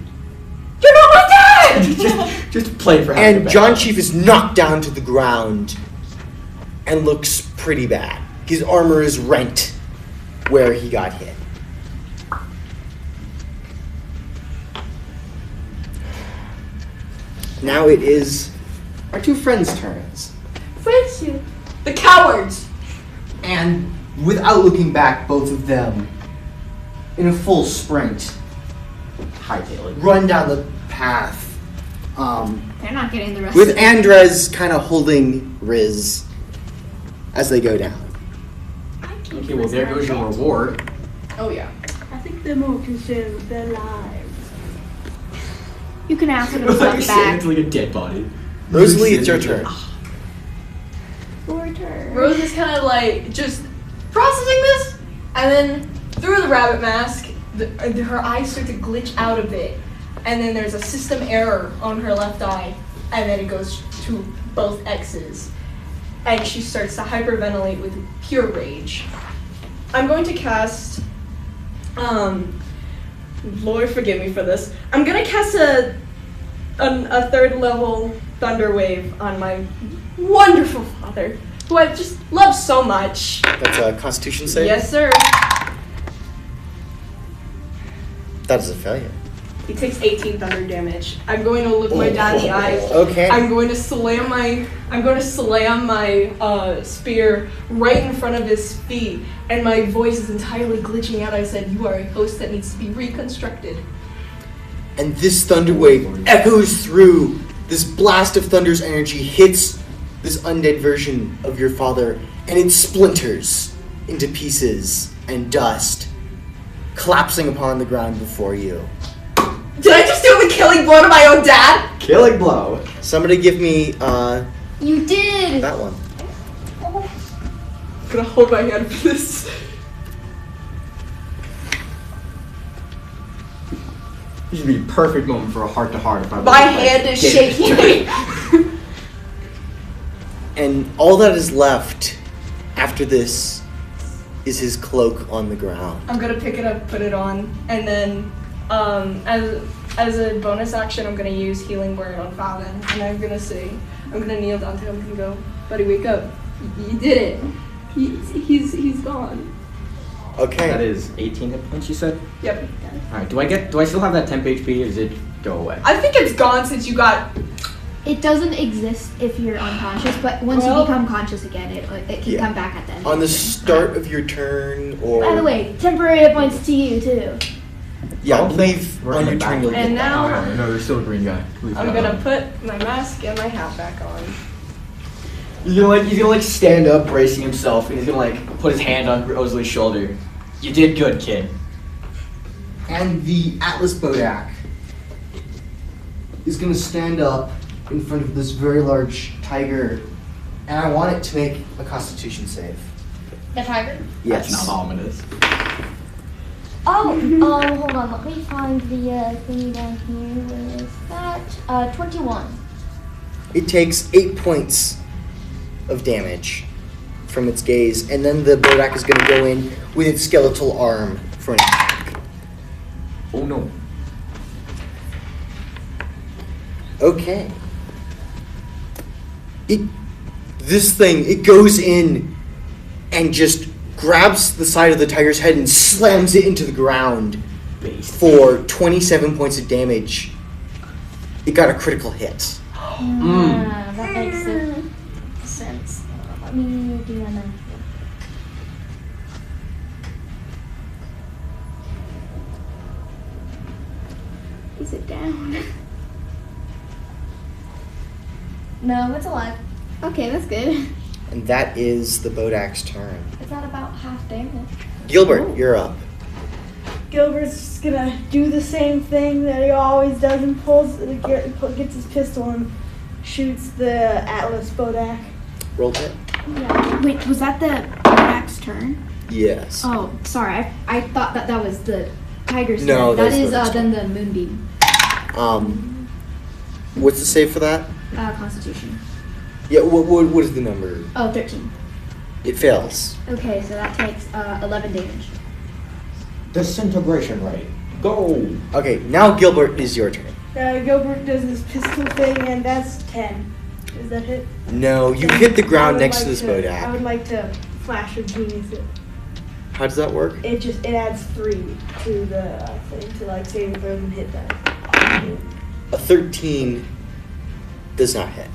You're not my dad! just play for having a And bad John day. Chief is knocked down to the ground and looks pretty bad. His armor is rent where he got hit. Now it is our two friends' turns. Friendship. The cowards. And without looking back, both of them, in a full sprint, Hightail it. run down the path. They're not getting the rest With of it. Andres kind of holding Riz as they go down. Okay, well there goes your reward. Oh yeah. I think they're more concerned with their lives. You can ask him It's to like come you're standing back. to like a dead body. Rosalie, it's your turn. Your turn. Rose is kind of like just processing this, and then through the rabbit mask, her eyes start to glitch out a bit, and then there's a system error on her left eye, and then it goes to both X's, and she starts to hyperventilate with pure rage. I'm going to cast, Lord forgive me for this. I'm gonna cast a 3rd level thunder wave on my wonderful father, who I just love so much. That's a Constitution save? Yes, sir. That is a failure. He takes 18 thunder damage. I'm going to look my dad in the eyes. Okay. I'm going to slam my spear right in front of his feet, and my voice is entirely glitching out. I said, "You are a host that needs to be reconstructed." And this thunder wave echoes through. This blast of thunder's energy hits this undead version of your father, and it splinters into pieces and dust, collapsing upon the ground before you. Did I just do the killing blow to my own dad? Killing blow. Somebody give me You did! that one. I'm gonna hold my hand for this. This would be a perfect moment for a heart-to-heart if I My hand is shaking. And all that is left after this is his cloak on the ground. I'm gonna pick it up, put it on, and then as a bonus action, I'm gonna use Healing Word on Falcon, and I'm gonna kneel down to him and go, "Buddy, wake up! You did it. He's gone." Okay. That is 18 hit points, you said? Yep. Alright, do I still have that temp HP or does it go away? I think it's gone since you got. It doesn't exist if you're unconscious, but once Well- you become conscious again, it can Yeah. come back at the end. On the start of your turn, or By the way, temporary hit points to you too. yeah, I Oh, believe we're on in your the turn back. you'll get And that. now- Oh, yeah, no, there's still a green guy. Leave I'm that gonna on. put my mask and my hat back on. He's gonna stand up, bracing himself, and he's gonna put his hand on Rosalie's shoulder. You did good, kid. And the Atlas Bodak is going to stand up in front of this very large tiger, and I want it to make a Constitution save. The tiger? Yes. That's not ominous. Oh, hold on. Let me find the thing down here. Where is that? 21. It takes 8 points of damage from its gaze, and then the Bodak is going to go in with its skeletal arm for an attack. Oh no. Okay. This thing, it goes in and just grabs the side of the tiger's head and slams it into the ground Based. for 27 points of damage. It got a critical hit. That makes sense. Let me do my math. Is it down? No, it's alive. Okay, that's good. And that is the Bodak's turn. It's at about half damage. Gilbert, you're up. Gilbert's just gonna do the same thing that he always does and gets his pistol and shoots the Atlas Bodak. Roll hit. Yeah. Wait, was that the Bodak's turn? Yes. Oh, sorry. I thought that was the tiger's No, turn. That that's is Bodak's then the moonbeam. What's the save for that? Constitution. Yeah, what is the number? Oh, 13. It fails. Okay, so that takes 11 damage. Disintegration rate. Go. Okay, now Gilbert is your turn. Gilbert does his pistol thing, and that's 10. Is that it? No, you hit the I ground would next like to this I Bodak. would like to flash of genius it. How does that work? It adds 3 to the thing to like saving throws and hit die. A 13 does not hit.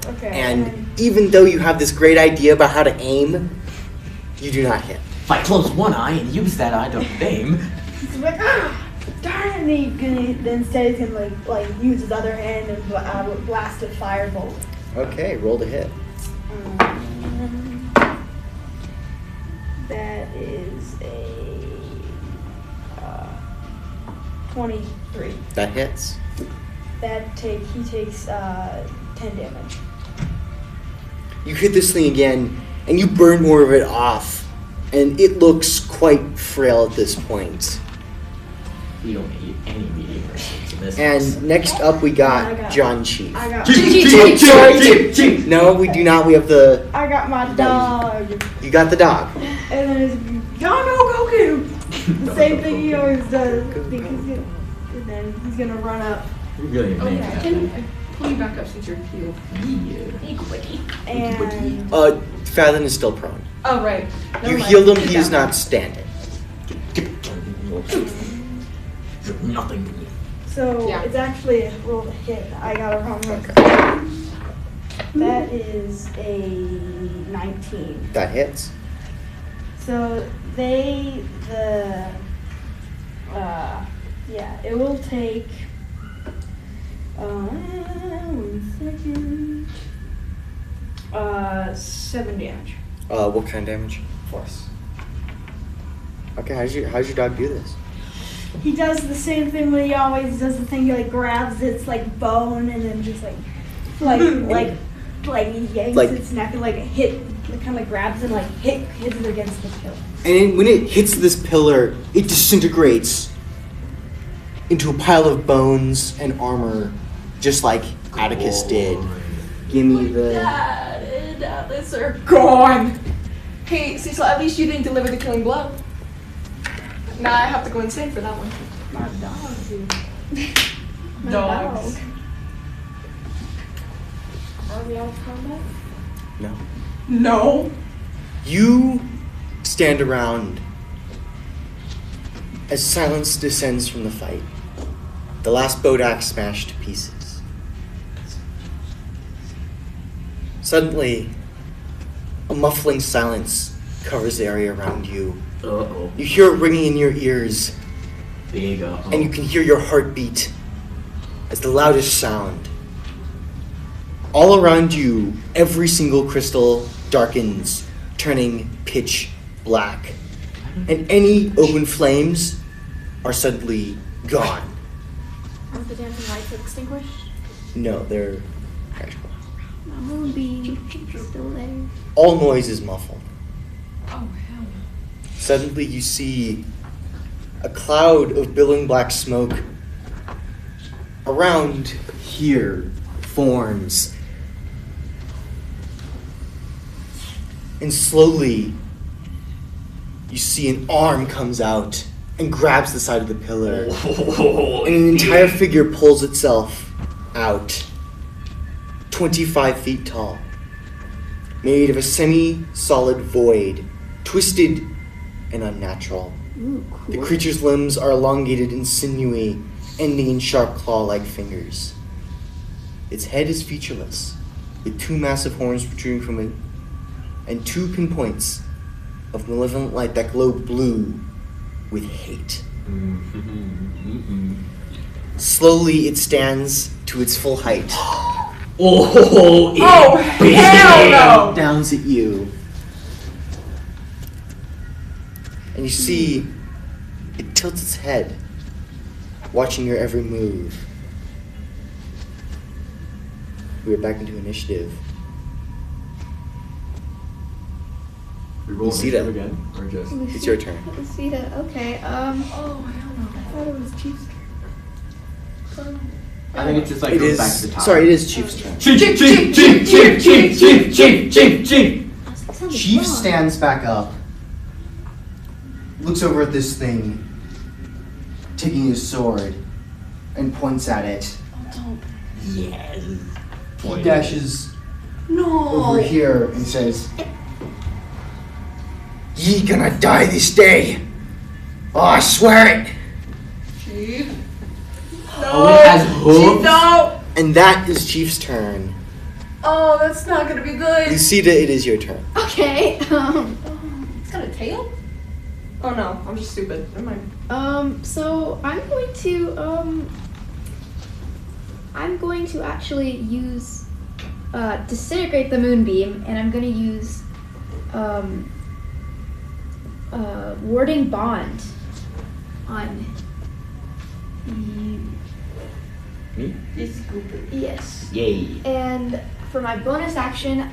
Okay. And even though you have this great idea about how to aim, you do not hit. If I close one eye and use that eye to aim. he's like, darn it! Instead he's gonna like use his other hand and blast a firebolt. Okay, roll to hit. That is a 23. That hits. He takes 10 damage. You hit this thing again, and you burn more of it off, and it looks quite frail at this point. We don't need any medium receipts in this. And next up we I got got- John Chief. I got No, we do not. We have the. I got my dog. You got the dog. And then it's, y'all know, go get him. The same thing he always does. And then he's gonna run up You really made that. Can I pull you back up since you're healed? Yeah. and Fallon is still prone. Oh, right. Never You mind. healed him. Get He is down. not standing. Nothing. so Yeah. it's actually a roll to hit. I got a wrong roll. That is a 19. That hits. So it will take, 1 second, 7 damage. What kind of damage? Force. Okay, how's your dog do this? He does the same thing when he always does the thing, he like grabs its like bone and then just like he yanks Like- its neck and like kind of grabs it and like hits it against the pillar. And when it hits this pillar, it disintegrates into a pile of bones and armor, just like Atticus did. Give me the. Dad and Atlas are gone. Hey, Cecil, at least you didn't deliver the killing blow. Now I have to go insane for that one. My dog, dude. My Dogs. dog. Are we out of combat? No. No. You stand around as silence descends from the fight. The last Bodak smashed to pieces. Suddenly, a muffling silence covers the area around you. Uh-oh. You hear it ringing in your ears, Big uh-oh. and you can hear your heartbeat as the loudest sound. All around you, every single crystal darkens, turning pitch black. And any open flames are suddenly gone. Are the dancing lights extinguished? No, they're actual. My moonbeam still there. All noise is muffled. Oh, hell. Suddenly you see a cloud of billowing black smoke around here forms. And slowly you see an arm comes out and grabs the side of the pillar. And an entire figure pulls itself out, 25 feet tall, made of a semi-solid void twisted and unnatural. Ooh, cool. The creature's limbs are elongated and sinewy, ending in sharp claw-like fingers. Its head is featureless, with 2 massive horns protruding from it, and 2 pinpoints of malevolent light that glow blue with hate. Slowly, it stands to its full height. Oh, hell no! Downs at you. And you see, it tilts its head, watching your every move. We are back into initiative. We roll See that? initiative again, or just? It's your turn. Lucida, okay. Oh, hell no. I thought it was Chief's turn. I think it just like It goes is. back to the top. Sorry, it is Chief's turn. Chief. Chief stands back up, looks over at this thing, taking his sword, and points at it. Yes. He dashes No. over here and says, "Ye gonna die this day. Oh, I swear it." Chief. Oh, it has hooves? Chief, no. And that is Chief's turn. Oh, that's not gonna be good. Lucida, it is your turn. Okay. It's got a tail? Oh no, I'm just stupid. Never mind. So I'm going to actually use disintegrate the moonbeam, and I'm going to use warding bond on you. Me? Yes. Yay. And for my bonus action,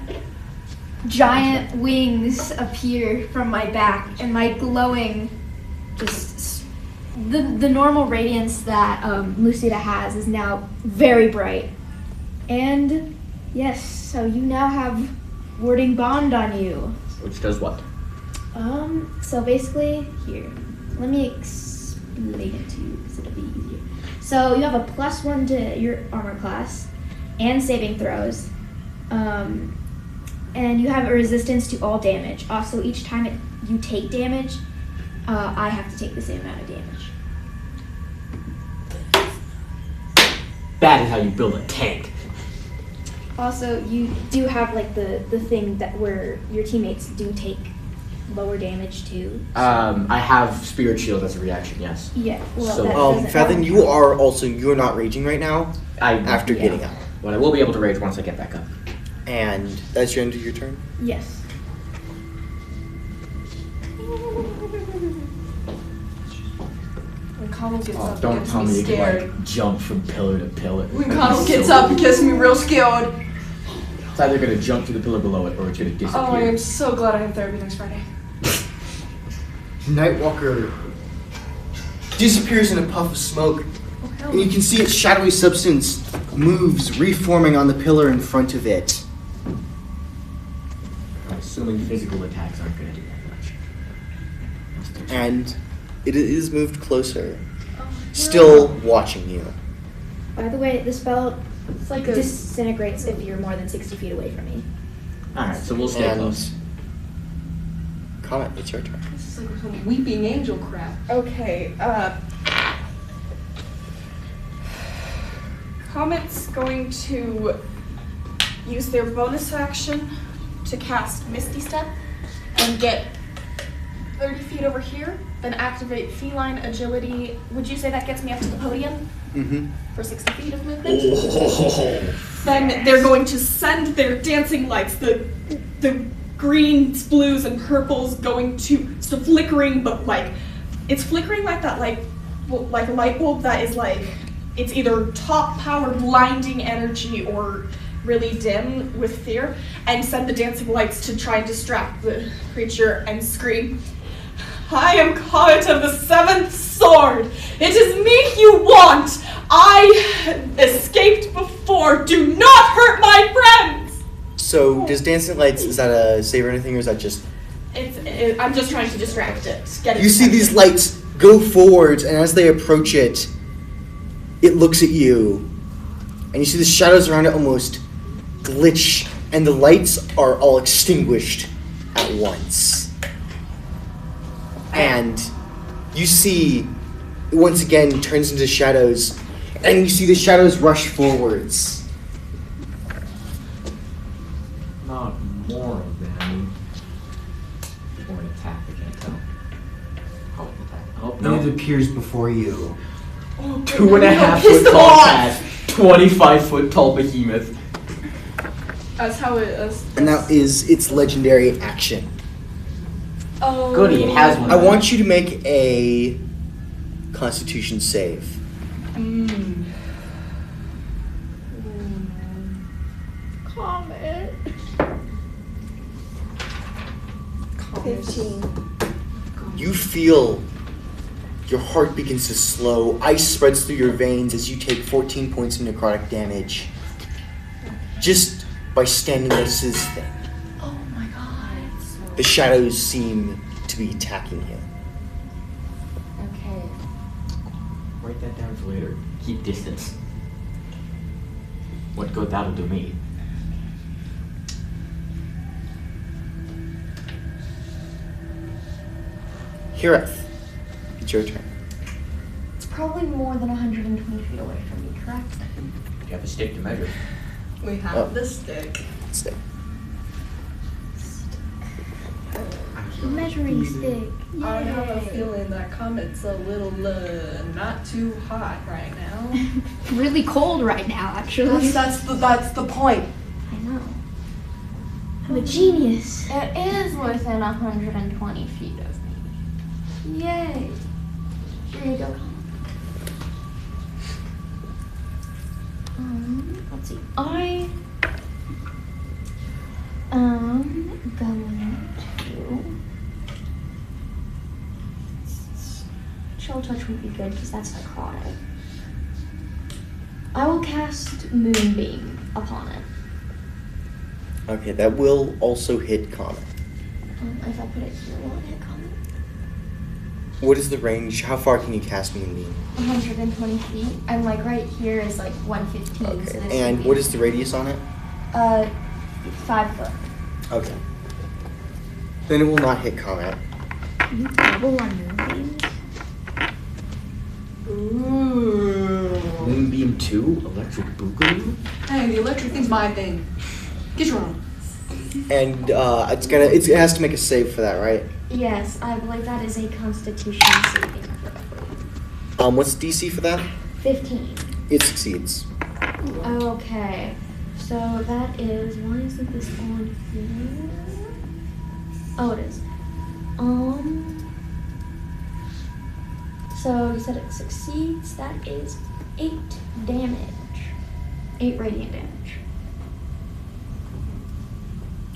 giant wings appear from my back, and my glowing, just the normal radiance that Lucida has is now very bright. And yes, so you now have warding bond on you. Which does what? So basically, here, let me explain it to you because it'll be easier. So you have a +1 to your armor class and saving throws. And you have a resistance to all damage. Also, each time you take damage, I have to take the same amount of damage. That is how you build a tank. Also, you do have like the thing that where your teammates do take lower damage too. I have Spirit Shield as a reaction, yes. Yeah. Well, So, that doesn't Fathom, you're not raging right now after getting up. But I will be able to rage once I get back up. And that's your end of your turn? Yes. When Conall gets up, Don't it gets tell me me you scared. can like jump from pillar to pillar. When Conall gets up, it gets me real scared. It's either gonna jump to the pillar below it or it's gonna disappear. Oh, I am so glad I have therapy next Friday. Nightwalker disappears in a puff of smoke, and you can see its shadowy substance moves, reforming on the pillar in front of it. I'm assuming physical attacks aren't gonna do that much. And it is moved closer, still watching you. By the way, the spell It's like a disintegrates if you're more than 60 feet away from me. Alright, so we'll stay And close. Comet, it's your turn. this is like some weeping angel crap. Okay, Comet's going to use their bonus action to cast Misty Step and get 30 feet over here, then activate Feline Agility. Would you say that gets me up to the podium Mm-hmm. for 60 feet of movement? Then they're going to send their dancing lights, the greens, blues, and purples going to flickering, but like it's flickering like that, like a light bulb that is like it's either top power blinding energy or really dim with fear, and send the dancing lights to try and distract the creature and scream, "I am Comet of the Seventh Sword. It is me you want. I escaped before. Do not hurt my friends." So, does Dancing Lights, is that a save or anything, or is that just... I'm just trying to distract it. Get it You see these distracted. lights go forwards, and as they approach it, it looks at you. And you see the shadows around it almost glitch, and the lights are all extinguished at once. and you see, once again, turns into shadows, and you see the shadows rush forwards. Not more of them. Or an attack, I can't tell. Oh, an attack. Oh, No. no. It appears before you. 2.5 foot tall cat, 25 foot tall behemoth. That's how it is. And that is its legendary action. Oh. Goody, it has one. I want you to make a Constitution save. Comet. 15. You feel your heart begins to slow. Ice spreads through your veins as you take 14 points of necrotic damage. Just by standing next to this thing. Oh my god. The shadows seem to be attacking him. Okay. Write that down for later. Keep distance. What good that'll do me. Gareth, it's your turn. It's probably more than 120 feet away from me, correct? You have a stick to measure. We have Oh. the stick. Stay. Measuring stick. I have a Yay. feeling that Comet's a little not too hot right now. Really cold right now, actually. That's the point. I know. I'm a genius. It is within 120 feet of me. Yay. Here you go. Let's see. I am going to. Chill touch would be good because that's necrotic. I will cast Moonbeam upon it. Okay, that will also hit Comet. If I put it here, will it hit Comet? What is the range? How far can you cast Moonbeam? 120 feet, and like right here is like 115. So Okay, this and would be, what is the radius on it? 5 foot. Okay. Then it will not hit Comet. Double on moonbeams. Ooh. Moonbeam 2, electric boogaloo. Hey, the electric thing's my thing. Get your own. And it has to make a save for that, right? Yes, I believe that is a Constitution saving throw. What's DC for that? 15. It succeeds. Okay, so that is, why isn't this on here? Oh, it is. So you said it succeeds, that is 8 damage. 8 radiant damage.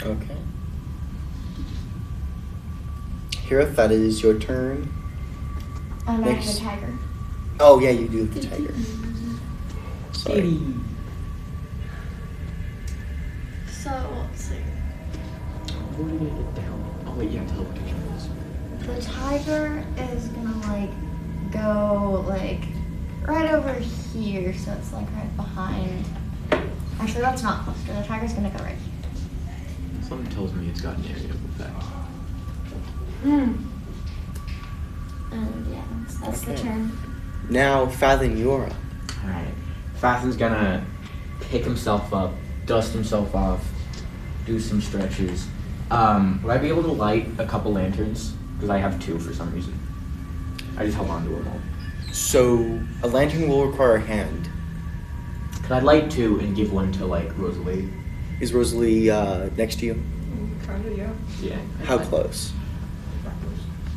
Okay. Gareth, that is your turn. I have Next. a tiger. Oh yeah, you do have the tiger. Sorry. So, let's see. Where did I get down? Oh wait, yeah, teleportation is. The tiger is gonna like go like right over here, so it's like right behind. Actually, that's not cluster. The tiger's gonna go right here. Something tells me it's got an area of effect. And yeah, that's the Okay. turn. Now, Fathom, you're up. Alright. Fathom's gonna pick himself up, dust himself off, do some stretches. Would I be able to light a couple lanterns? Because I have 2 for some reason. I just held on to them all. So, a lantern will require a hand. Could I light 2 and give one to, like, Rosalie? Is Rosalie next to you? Kinda, yeah. Yeah. How close?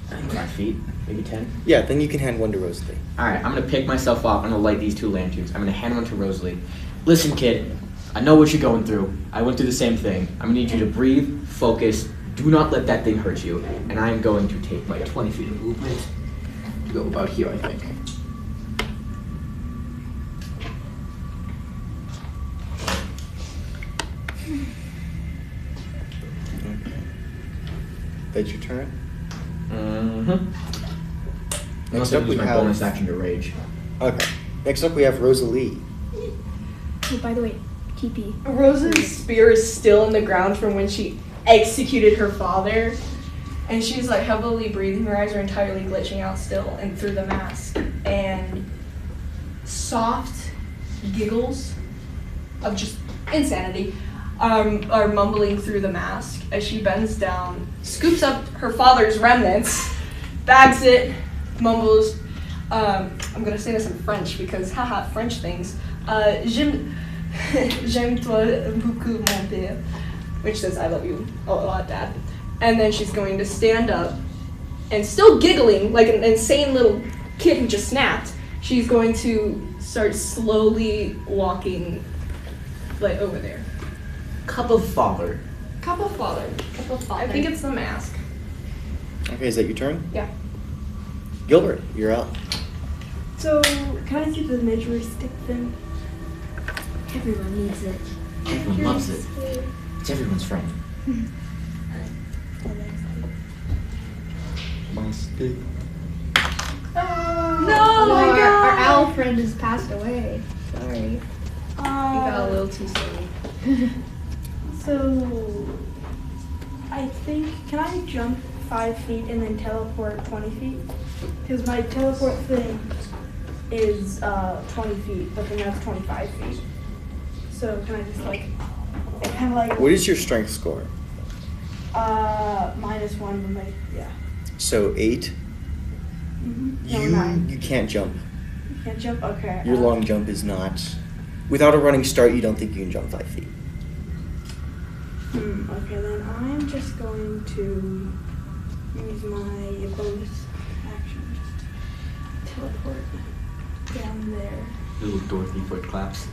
5 feet, maybe 10. Yeah, then you can hand one to Rosalie. Alright, I'm gonna pick myself up. I'm gonna light these 2 lanterns. I'm gonna hand one to Rosalie. Listen, kid, I know what you're going through. I went through the same thing. I'm gonna need you to breathe, focus, do not let that thing hurt you. And I am going to take my 20 feet of movement to go about here, I think. Okay. That's your turn? Mm-hmm. Next Unless I up we use my have... bonus action to rage. Okay. Next up we have Rosalie. Oh, by the way, TP. Rose's spear is still in the ground from when she executed her father. And she's like heavily breathing. Her eyes are entirely glitching out still and through the mask. And soft giggles of just insanity are mumbling through the mask as she bends down, scoops up her father's remnants, bags it, mumbles, I'm gonna say this in French because haha, French things. J'aime toi beaucoup mon père, which says I love you a lot, Dad. And then she's going to stand up and still giggling like an insane little kid who just snapped. She's going to start slowly walking like over there. Cup of father. Cup of father. I think it's the mask. Okay, is that your turn? Yeah. Gilbert, you're out. So, can I see the measuring stick thing? Everyone needs it. Everyone loves it. It's everyone's friend. My stick. No, Our owl friend has passed away. Sorry. You got a little too silly. So, I think, can I jump 5 feet and then teleport 20 feet? Because my teleport thing is 20 feet, but then that's 25 feet. So can I just like, it kind of like... What is your strength score? -1, but like, yeah. So 8? No, 9. You can't jump. You can't jump? Okay. Your long jump is not... Without a running start, you don't think you can jump 5 feet. Okay, then I'm just going to use my bonus action. Just teleport down there. Little Dorothy foot claps.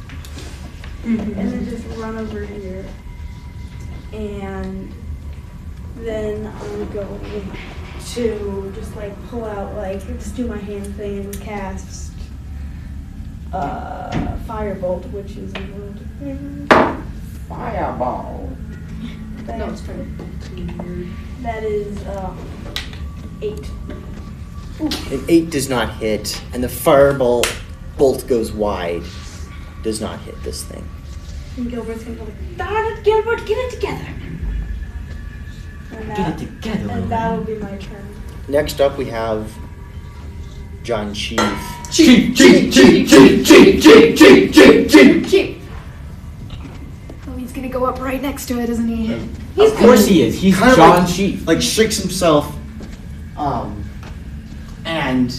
And then just run over here. And then I'm going to just like pull out, like, just do my hand thing and cast Firebolt, which is Fireball. that is 8. An 8 does not hit, and the fireball bolt goes wide. Does not hit this thing. And Gilbert's gonna go like, darn it, Gilbert, get it together. And Get it together, and that'll be my turn. Next up, we have John Chief. Chief. Oh, he's gonna go up right next to it, isn't he? Of course he is. He's Kind of John like- Chief. Like shakes himself, and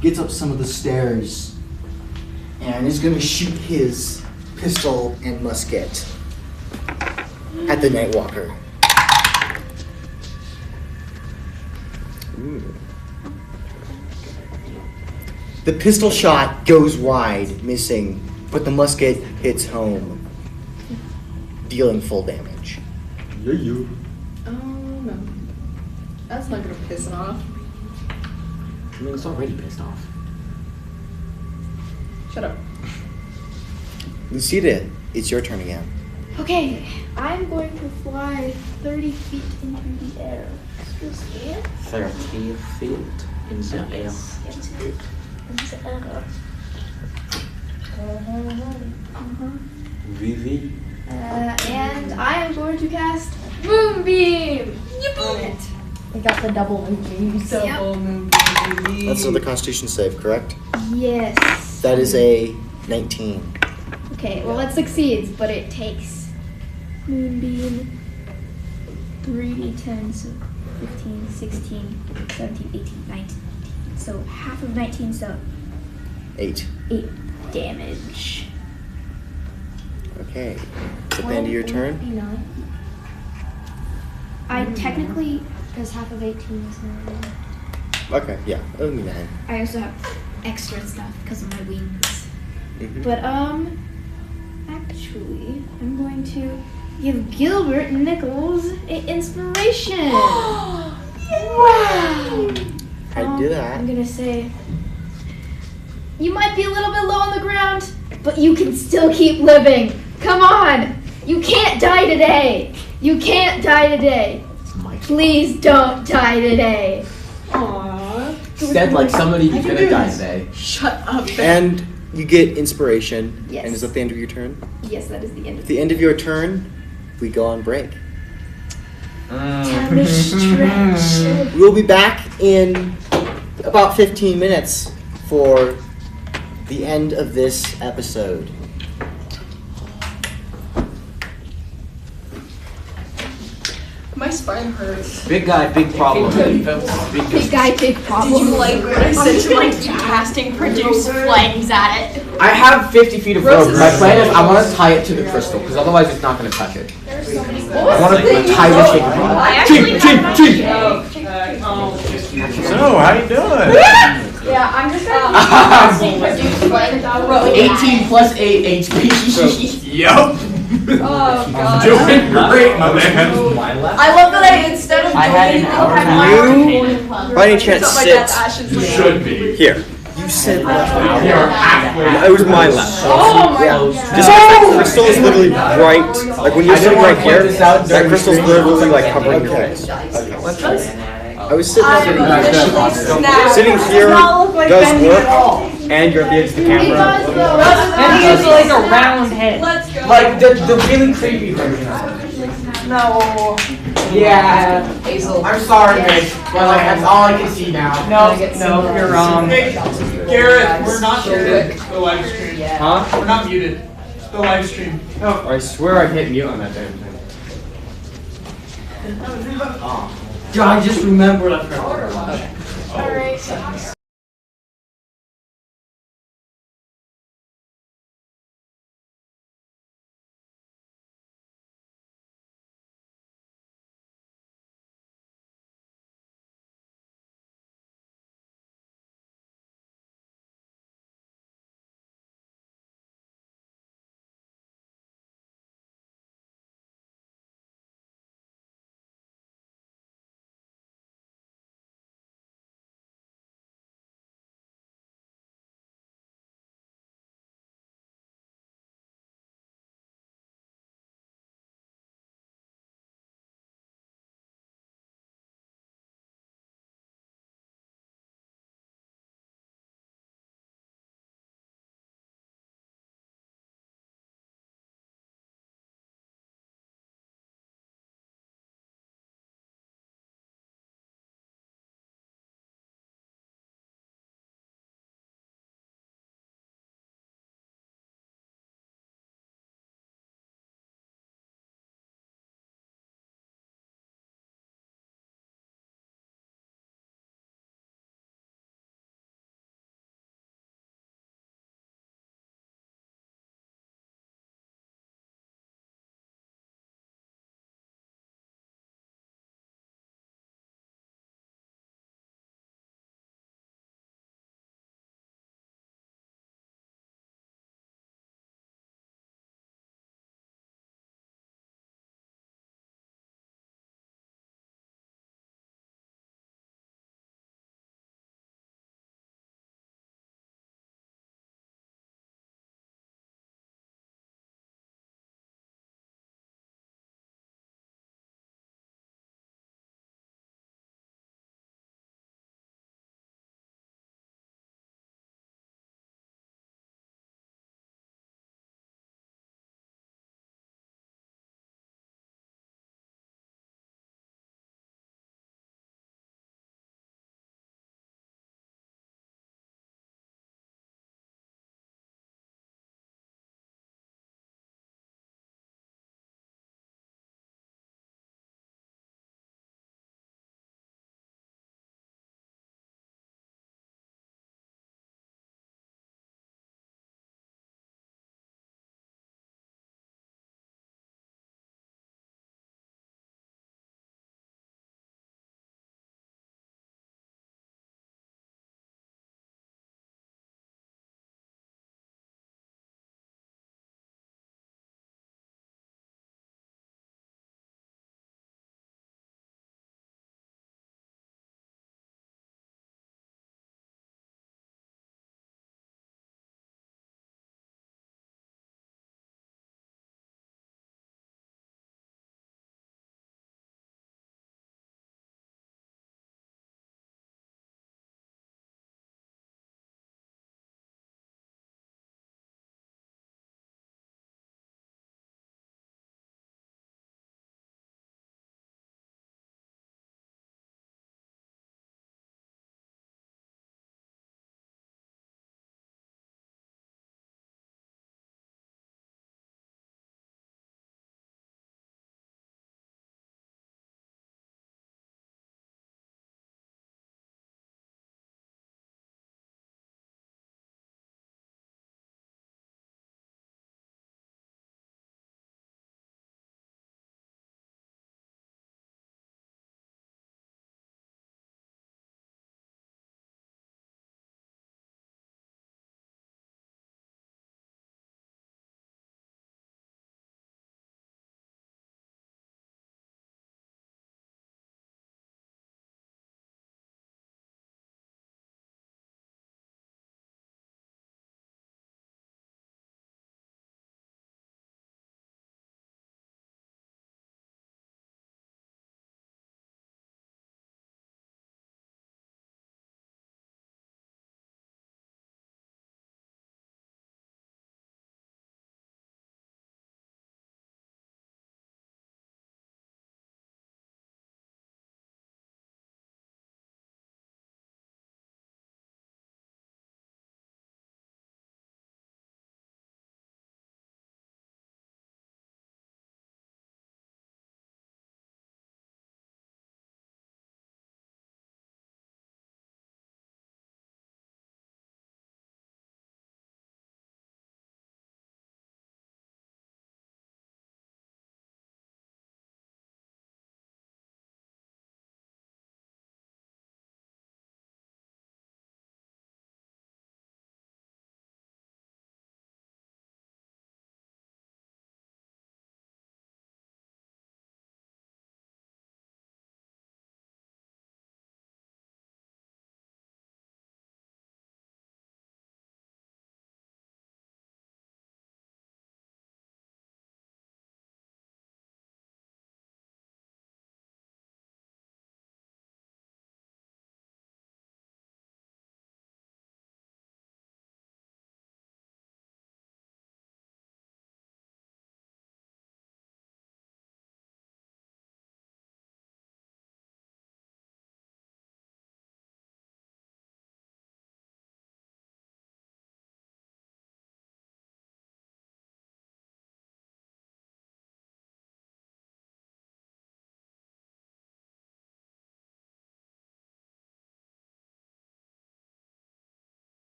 gets up some of the stairs, and is going to shoot his pistol and musket at the Nightwalker. Ooh. The pistol shot goes wide, missing, but the musket hits home, dealing full damage. Oh no. That's not gonna piss it off. I mean, it's already pissed off. Shut up. Lucida, it's your turn again. Okay, I'm going to fly 30 feet into the air. Excuse me. 30 feet in the air. Into the air. VV. And I am going to cast Moonbeam on it. We got the double moonbeams. Double moon. That's another Constitution save, correct? Yes. That is a 19. Okay, well it succeeds, but it takes Moonbeam 3d10, so 15, 16, 17, 18, 19. So half of 19, so 8. 8 damage. Okay. At the end of your turn. 9. I technically, because half of 18 is 9. Okay, yeah, it'll be 9. I also have extra stuff because of my wings. Mhm. But actually, I'm going to give Gilbert Nichols an inspiration. Wow! I'd do that. I'm gonna say, you might be a little bit low on the ground, but you can still keep living. Come on! You can't die today. You can't die today. It's my Please don't die today. Aww. Said like somebody who's gonna die today. Shut up. And you get inspiration. Yes. And is that the end of your turn? Yes, that is the end At of the end of your turn, we go on break. Time to stretch. We'll be back in about 15 minutes for the end of this episode. My spine hurts. Big guy, big problem. Big guy, big Did problem. you like what I said to like keep Casting produce flames at it. I have 50 feet of rope. My plan is I want to tie it to the crystal because otherwise it's not going to touch it. I want to tie the chain. I actually So, how you doing? Yeah, I'm just gonna casting produce flames. 18 plus 8 HP. Yup. Oh god. Doing great, my man. I love that I instead of I had an hour and a half. You, by any chance, It's not my sit dad's ashes. You should be. here. You sit left. You're halfway. It was my left. Oh my Yeah. god. Just because the crystal is literally right, like when you're sitting right here, that crystal's literally like covering your face. I was sitting sitting here does work, and you're at the edge of the camera. And he has like a round head. Let's go. Like the really creepy version of it. No. Yeah. I'm sorry, Mitch, but like that's all I can see now. No, you're wrong. Hey, Gareth, we're not muted. The live stream. Huh? We're not muted. The live stream. Oh, I swear I hit mute on that damn thing. God, I just remembered I forgot. Alright.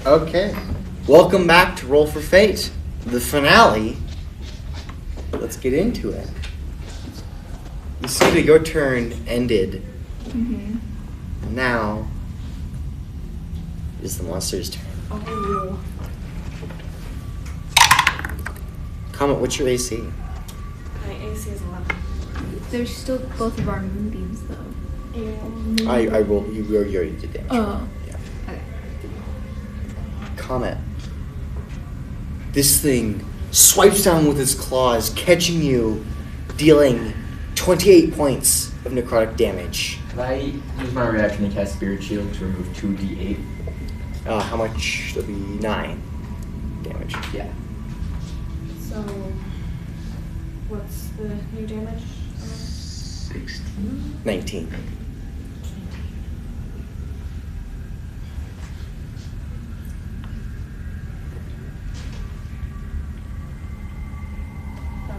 Okay. Welcome back to Roll for Fate, the finale. Let's get into it. You see that your turn ended. Now is the monster's turn. Oh. Comment, what's your AC? My AC is 11. There's still both of our moonbeams, though. I rolled. You already did damage. Oh. Yeah. Okay. Comment. This thing swipes down with its claws, catching you, dealing 28 points of necrotic damage. Can I use my reaction to cast Spirit Shield to remove 2d8? How much? That'll be 9 damage. Yeah. So, what's the new damage? 16. 19.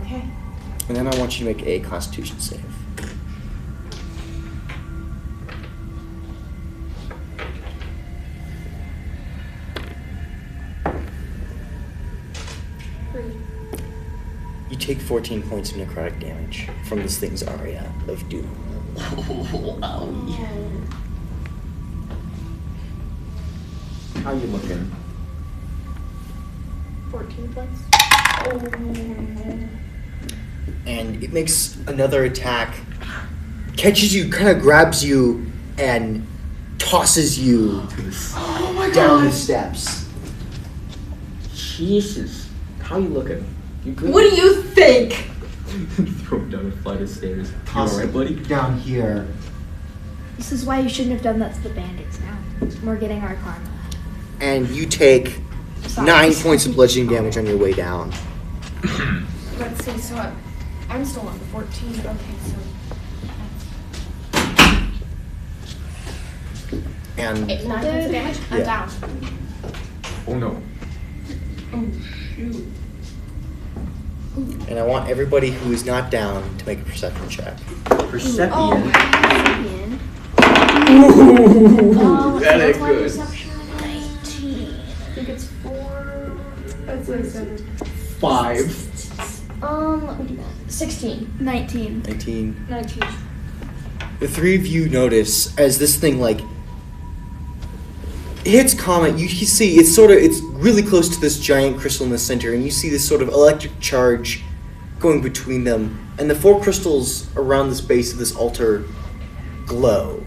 Okay. And then I want you to make a Constitution save. You take 14 points of necrotic damage from this thing's aria of doom. How you looking? 14 points. And it makes another attack, catches you, kind of grabs you, and tosses you down the steps. Jesus. How you looking? You good? What do you think? Throw him down a flight of stairs. You Toss alright, buddy? down here. This is why you shouldn't have done that to the bandits now. We're getting our karma. And you take Sorry. 9 points of bludgeoning damage on your way down. Let's see, so I'm still on the 14. Okay, so. And 9 points of damage? I'm Yeah. down. Oh no. Oh, shoot. I want everybody who is not down to make a perception check. Perception. That ain't what's my good. perception? 19. I think it's 4. That's like 7. 5. Let me do that. 16. 19. 19. 19. The three of you notice as this thing hits Comet. You see it's really close to this giant crystal in the center, and you see this sort of electric charge going between them, and the 4 crystals around this base of this altar glow.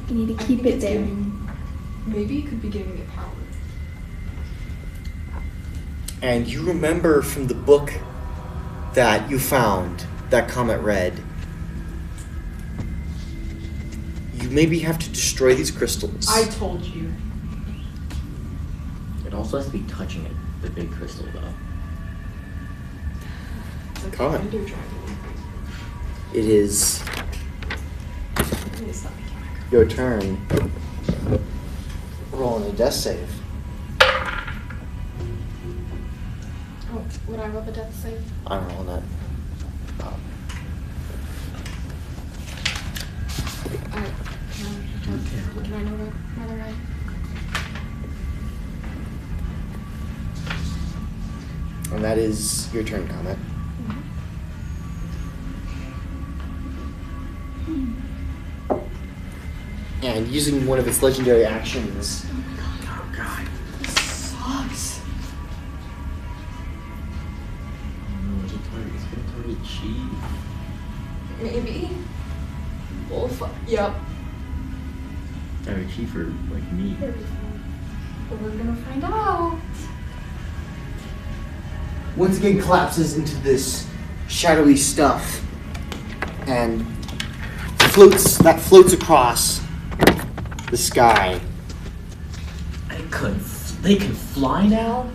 You need to keep it there. Maybe it could be giving it power. And you remember from the book that you found that Comet read, you maybe have to destroy these crystals. I told you. It also has to be touching it, the big crystal though. It's okay, Comment. I do try to. It is Please let me count. your turn. Rolling a death save. Oh, would I roll the death save? I'm rolling that. Can I know whether I... And that is your turn, Comet. And using one of its legendary actions. Oh god. Sucks. It's gonna target cheat. Maybe. Wolf. Yep. I have a cheat for like me. We're gonna find out. Once again collapses into this shadowy stuff and floats across the sky. They can fly now?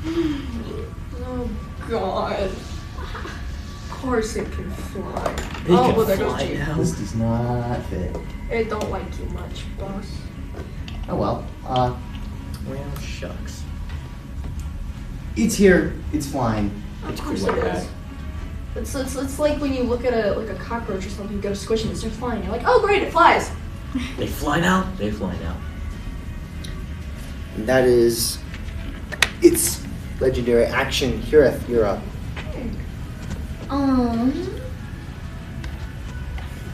Oh god. Of course it can fly. They can well, there goes fly G. now. This does not fit. It don't like you much, boss. Oh well. Well, shucks. It's here. It's flying. Of course course it it is. It's like when you look at a cockroach or something, you go to squish it and it starts flying. You're like, oh great, it flies. They fly now. They fly now. And that is its legendary action. Gareth, you're up.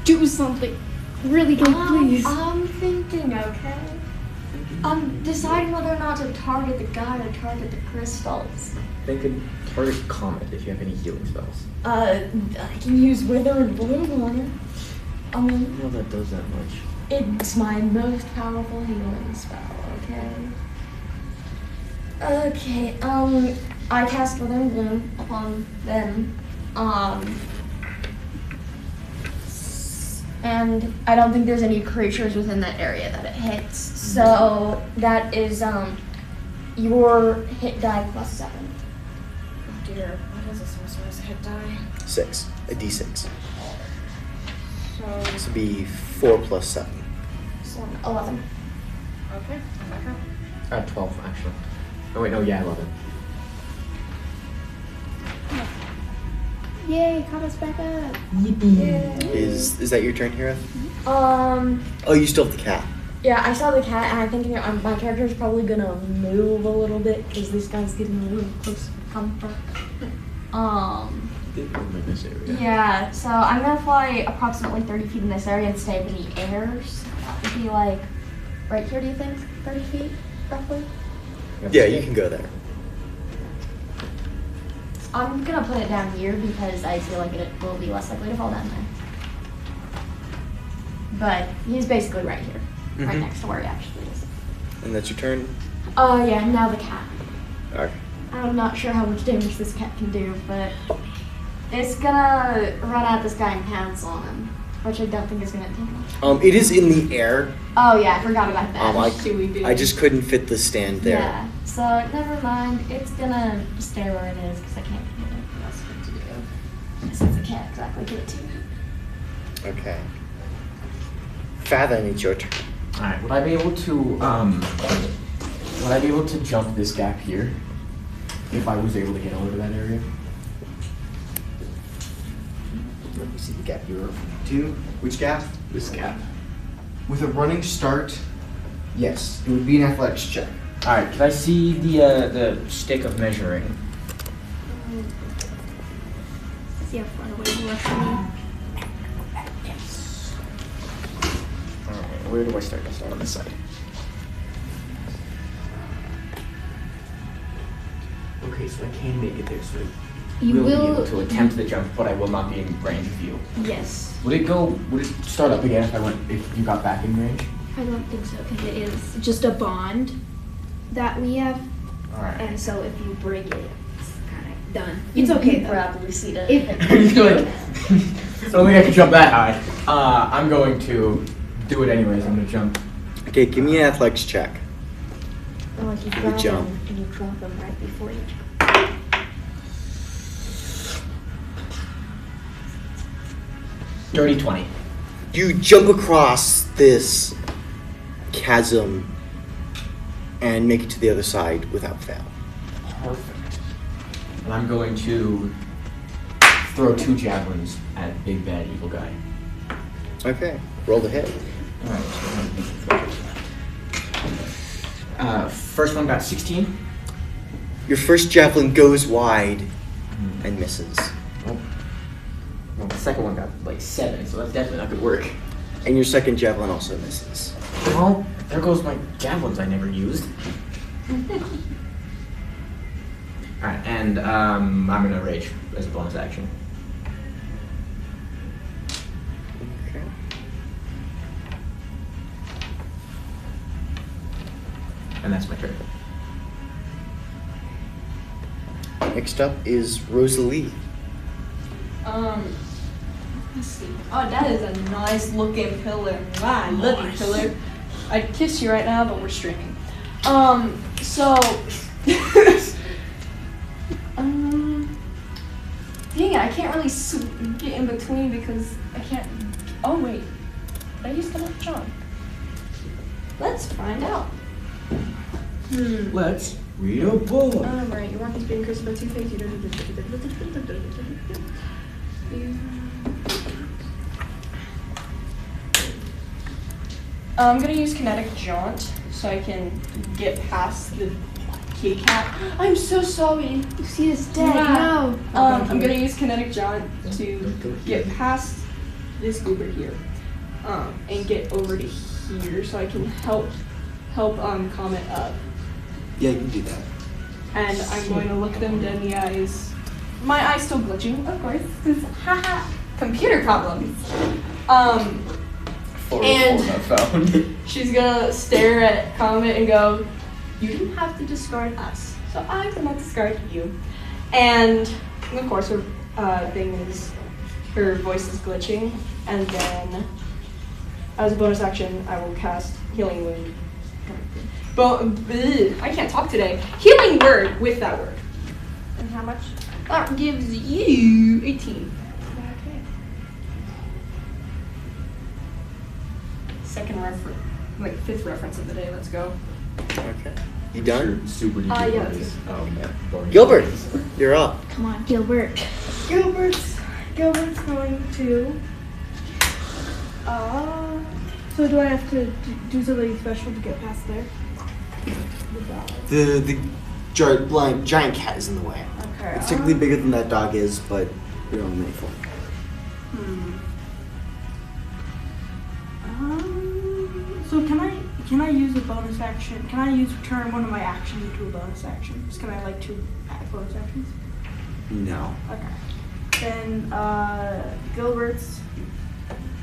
Do something really good, please. I'm thinking, okay? I'm deciding whether or not to target the guy or target the crystals. They could target Comet if you have any healing spells. I can use Wither and Bloom on it. I don't know if that does that much. It's my most powerful healing spell, okay? Okay, I cast Wither and Bloom upon them. And I don't think there's any creatures within that area that it hits. So that is your hit die plus 7. Oh dear, what is a sorcerer's hit die? 6. A d6. So, This would be 4 plus 7. So 11. okay, I'm back up. 12 actually. Oh wait, no, yeah, 11. Yay, caught us back up. Is that your turn, Gareth? Um, Oh, you still have the cat. yeah, I saw the cat, and I'm thinking my character is probably gonna move a little bit because this guy's getting a little close to comfort. Did move in this area. Yeah, so I'm gonna fly approximately 30 feet in this area and stay in the air. So that would be like right here. Do you think 30 feet, roughly? Yeah, you can go there. I'm gonna put it down here because I feel like it will be less likely to fall down there. But he's basically right here, right Mhm. next to where he actually is. And that's your turn? Yeah, now the cat. Okay. I'm not sure how much damage this cat can do, but it's gonna run at this guy and pounce on him, which I don't think is gonna take much. It is in the air. Oh yeah, I forgot about that. I just couldn't fit the stand there. Yeah, so never mind. It's gonna stay where it is because I can't get anything else for it to do. Since I can't exactly get it to you. Okay. Fathom, it's your turn. Alright, would I be able to jump this gap here? If I was able to get over to that area? Let me see the gap you're to. Which gap? This gap. With a running start, yes, it would be an athletics check. Alright, can I see the stick of measuring? See how far away you are from me. Alright, where do I start? I start on this side. Okay, so I can make it there, so You will be will. able to attempt the jump, but I will not be in range of you. Yes. Would it start up again if you got back in range? I don't think so because it is just a bond that we have, Alright. and so if you break it, it's kind of done. It's okay, though. probably see that. You're like, I don't think I can jump that high. I'm going to do it anyways. I'm going to jump. Okay, give me an athletics check. Oh, you You grab jump. him and you drop him right before you jump. Dirty 20. You jump across this chasm and make it to the other side without fail. Perfect. And I'm going to throw 2 javelins at Big Bad Evil Guy. Okay, roll the hit. Alright. First one got 16. Your first javelin goes wide and misses. Well, the second one got like 7, so that's definitely not gonna work. And your second javelin also misses. Well, there goes my javelins I never used. Alright, and I'm gonna rage as a bonus action. Okay. And that's my turn. Next up is Rosalie. Let's see. Oh, that is a nice looking pillar. My looking pillar. I'd kiss you right now, but we're streaming. So, dang it, I can't really get in between because I can't. Oh wait, did I use the left jump? Let's find out. Let's read a book. Right, your weapon's being cursed by 2 things. I'm gonna use kinetic jaunt so I can get past the kitty cat. I'm so sorry. Lucy is dead. Yeah. No. I'm gonna use kinetic jaunt to get past this goober here, and get over to here so I can help Comet up. Yeah, you can do that. And I'm going to look them dead in the eyes. My eye's still glitching, of course. 'Cause, haha, computer problems. And she's gonna stare at Comet and go, "You didn't have to discard us, so I will not discard you." And of course, her her voice is glitching. And then, as a bonus action, I will cast Healing Wound. I can't talk today. Healing Word with that word. And how much? That gives you 18. Okay. Second reference, like 5th reference of the day. Let's go. Okay. You done? Super easy. Yes. Boring. Gilbert, you're up. Come on, Gilbert. Gilbert's going to. So do I have to do something special to get past there? The giant cat is in the way. Okay. It's technically bigger than that dog is, but we don't have many for it. So can I use a bonus action? Can I turn one of my actions into a bonus action? Can I have like 2 bonus actions? No. Okay. Then Gilbert's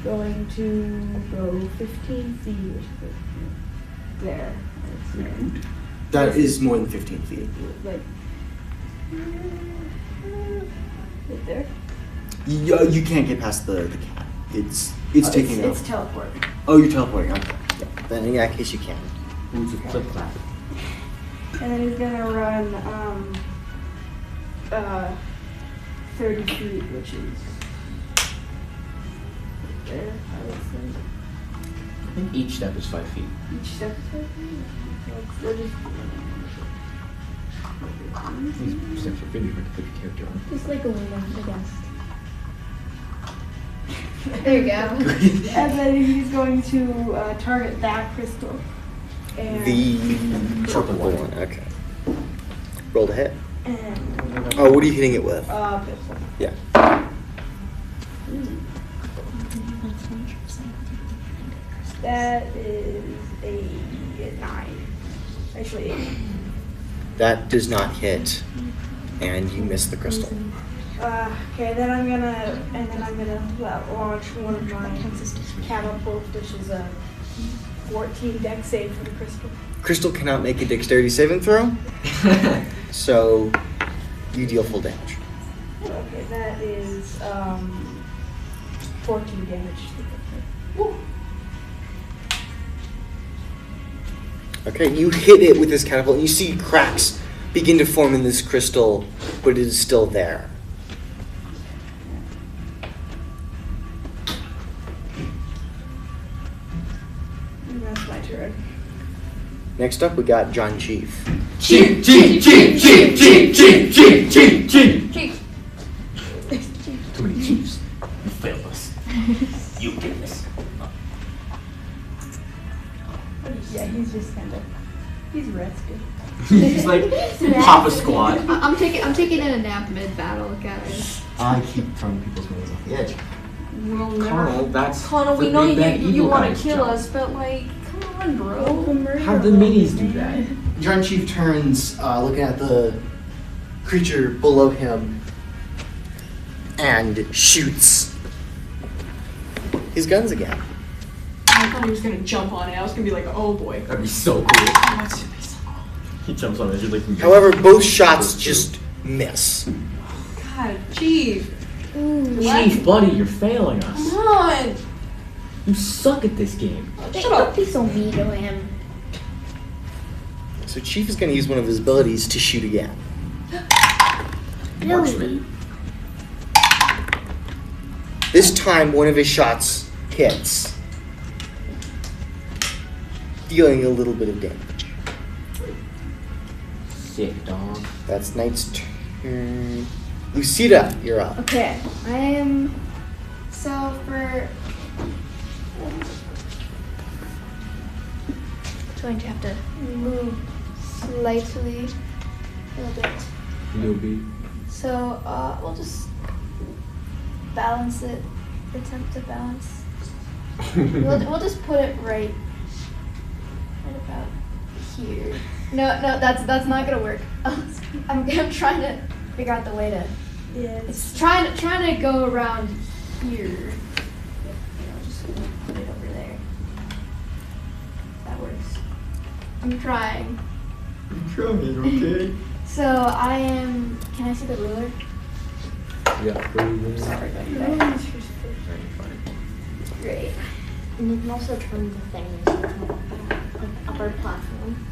going to go 15 feet or something. There. That is more than 15 feet. Like right there. You can't get past the cat. It's taking It's off. teleport. Oh, you're teleporting. Okay. Yeah. Then in that case, you can. Click clap. And then he's gonna run 30 feet, which is right there, I would say. I think each step is 5 feet. Each step is 5 feet. We'll just These steps are pretty hard to put your character on. Just like a window, I guess. There you go. and then he's going to target that crystal. And The purple one. Okay. Roll to hit. and Oh, what are you hitting it with? pistol. Yeah. That is a 9. Actually 8. That does not hit, and you miss the crystal. Okay, then I'm gonna launch one of my catapults, which is a 14 dex save for the crystal. Crystal cannot make a dexterity saving throw, so you deal full damage. Okay, that is 14 damage. Woo. Okay, you hit it with this catapult, and you see cracks begin to form in this crystal, but it is still there. And that's my turn. Next up, we got John Chief. Chief! Too many chiefs. You failed us. You did this. Yeah, he's just he's rested. He's like Papa Squad. I'm taking a nap mid battle, guys. I keep throwing people's nails off the edge. We'll Conall, that's Conall, we the know big bad you evil want guy's to kill job. us, but like, come on, bro. How do the minis do that? John Chief turns, looking at the creature below him, and shoots his guns again. I thought he was gonna jump on it. I was gonna be like, oh boy. That'd be so cool. That's gonna be so cool. He jumps on it. You're like, However, both shots just miss. God, Chief. Chief, buddy, you're failing us. Come on. You suck at this game. Shut up. Don't be so mean to him. So Chief is going to use one of his abilities to shoot again. Marksman. This time, one of his shots hits, dealing a little bit of damage. Sick, dog. That's Knight's turn. Lucida, you're up. Okay, I am. So for going to have to move slightly, a little bit. Little bit. So we'll just balance it, attempt to balance. we'll just put it right about here. No, that's not gonna work. I'm trying to figure out the way to. Yeah. It's trying to go around here. Just gonna put it over there. That works. I'm trying. Okay. So I am. Can I see the ruler? Yeah. Sorry about that. Great. And you can also turn the thing into an upper platform.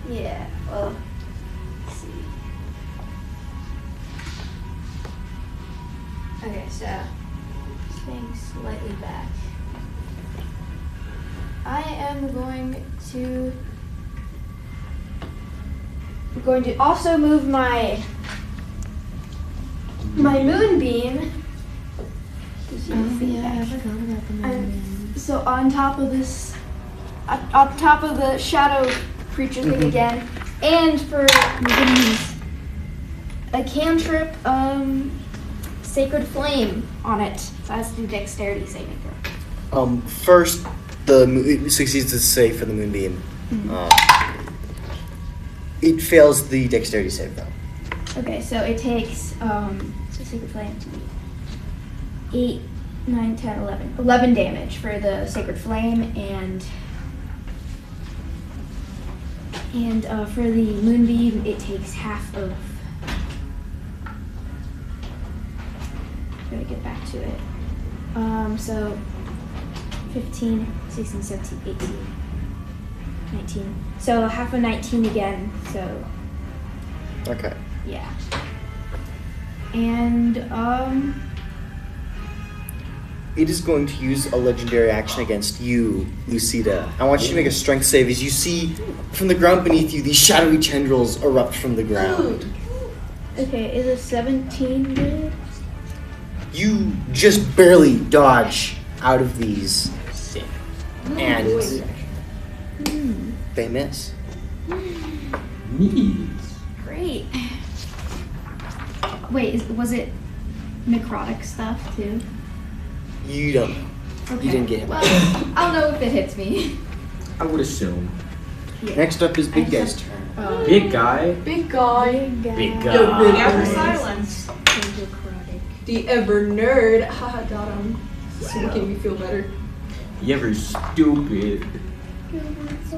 Yeah. Well. Let's see. Okay, so staying slightly back. I am going to also move my moonbeam. So on top of this, on top of the shadow creature thing again, and for a cantrip, sacred flame on it. So it has to do dexterity saving throw. First, it succeeds to save for the moonbeam. It fails the dexterity save though. Okay, so it takes so sacred flame 8, 9, 10, 11. 11 damage for the sacred flame, and for the moonbeam it takes half of. Gotta get back to it. So 15, 16, 17, 18, 19. So half of 19 again, so Okay. yeah. And It is going to use a legendary action against you, Lucida. I want you to make a strength save as you see from the ground beneath you these shadowy tendrils erupt from the ground. okay, is a 17 good? You just barely dodge out of these. And they miss. Neat. Great. Wait, was it necrotic stuff too? You don't know. Okay. You didn't get hit. Well, I'll know if it hits me. I would assume. Yeah. Next up is Big I Guy's just- turn. Big guy. Big guy. Big guy. The ever Nice. silence. The ever nerd. Haha, got him. This is making me feel better. You ever stupid.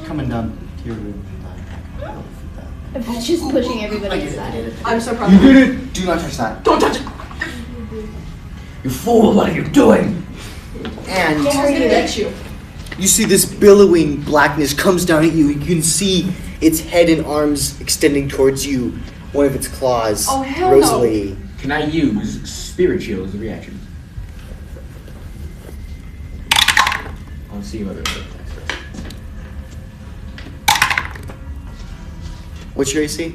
Coming down to your room. It's just pushing everybody inside. I'm so proud You of you. did it! Do not touch that. Don't touch it! You fool, what are you doing? And I was gonna get you. you see this billowing blackness comes down at you. You can see its head and arms extending towards you. One of its claws. Oh, hell no. Rosalie. Can I use Spirit Shield as a reaction? I'll see whether it attacks first. What's your AC?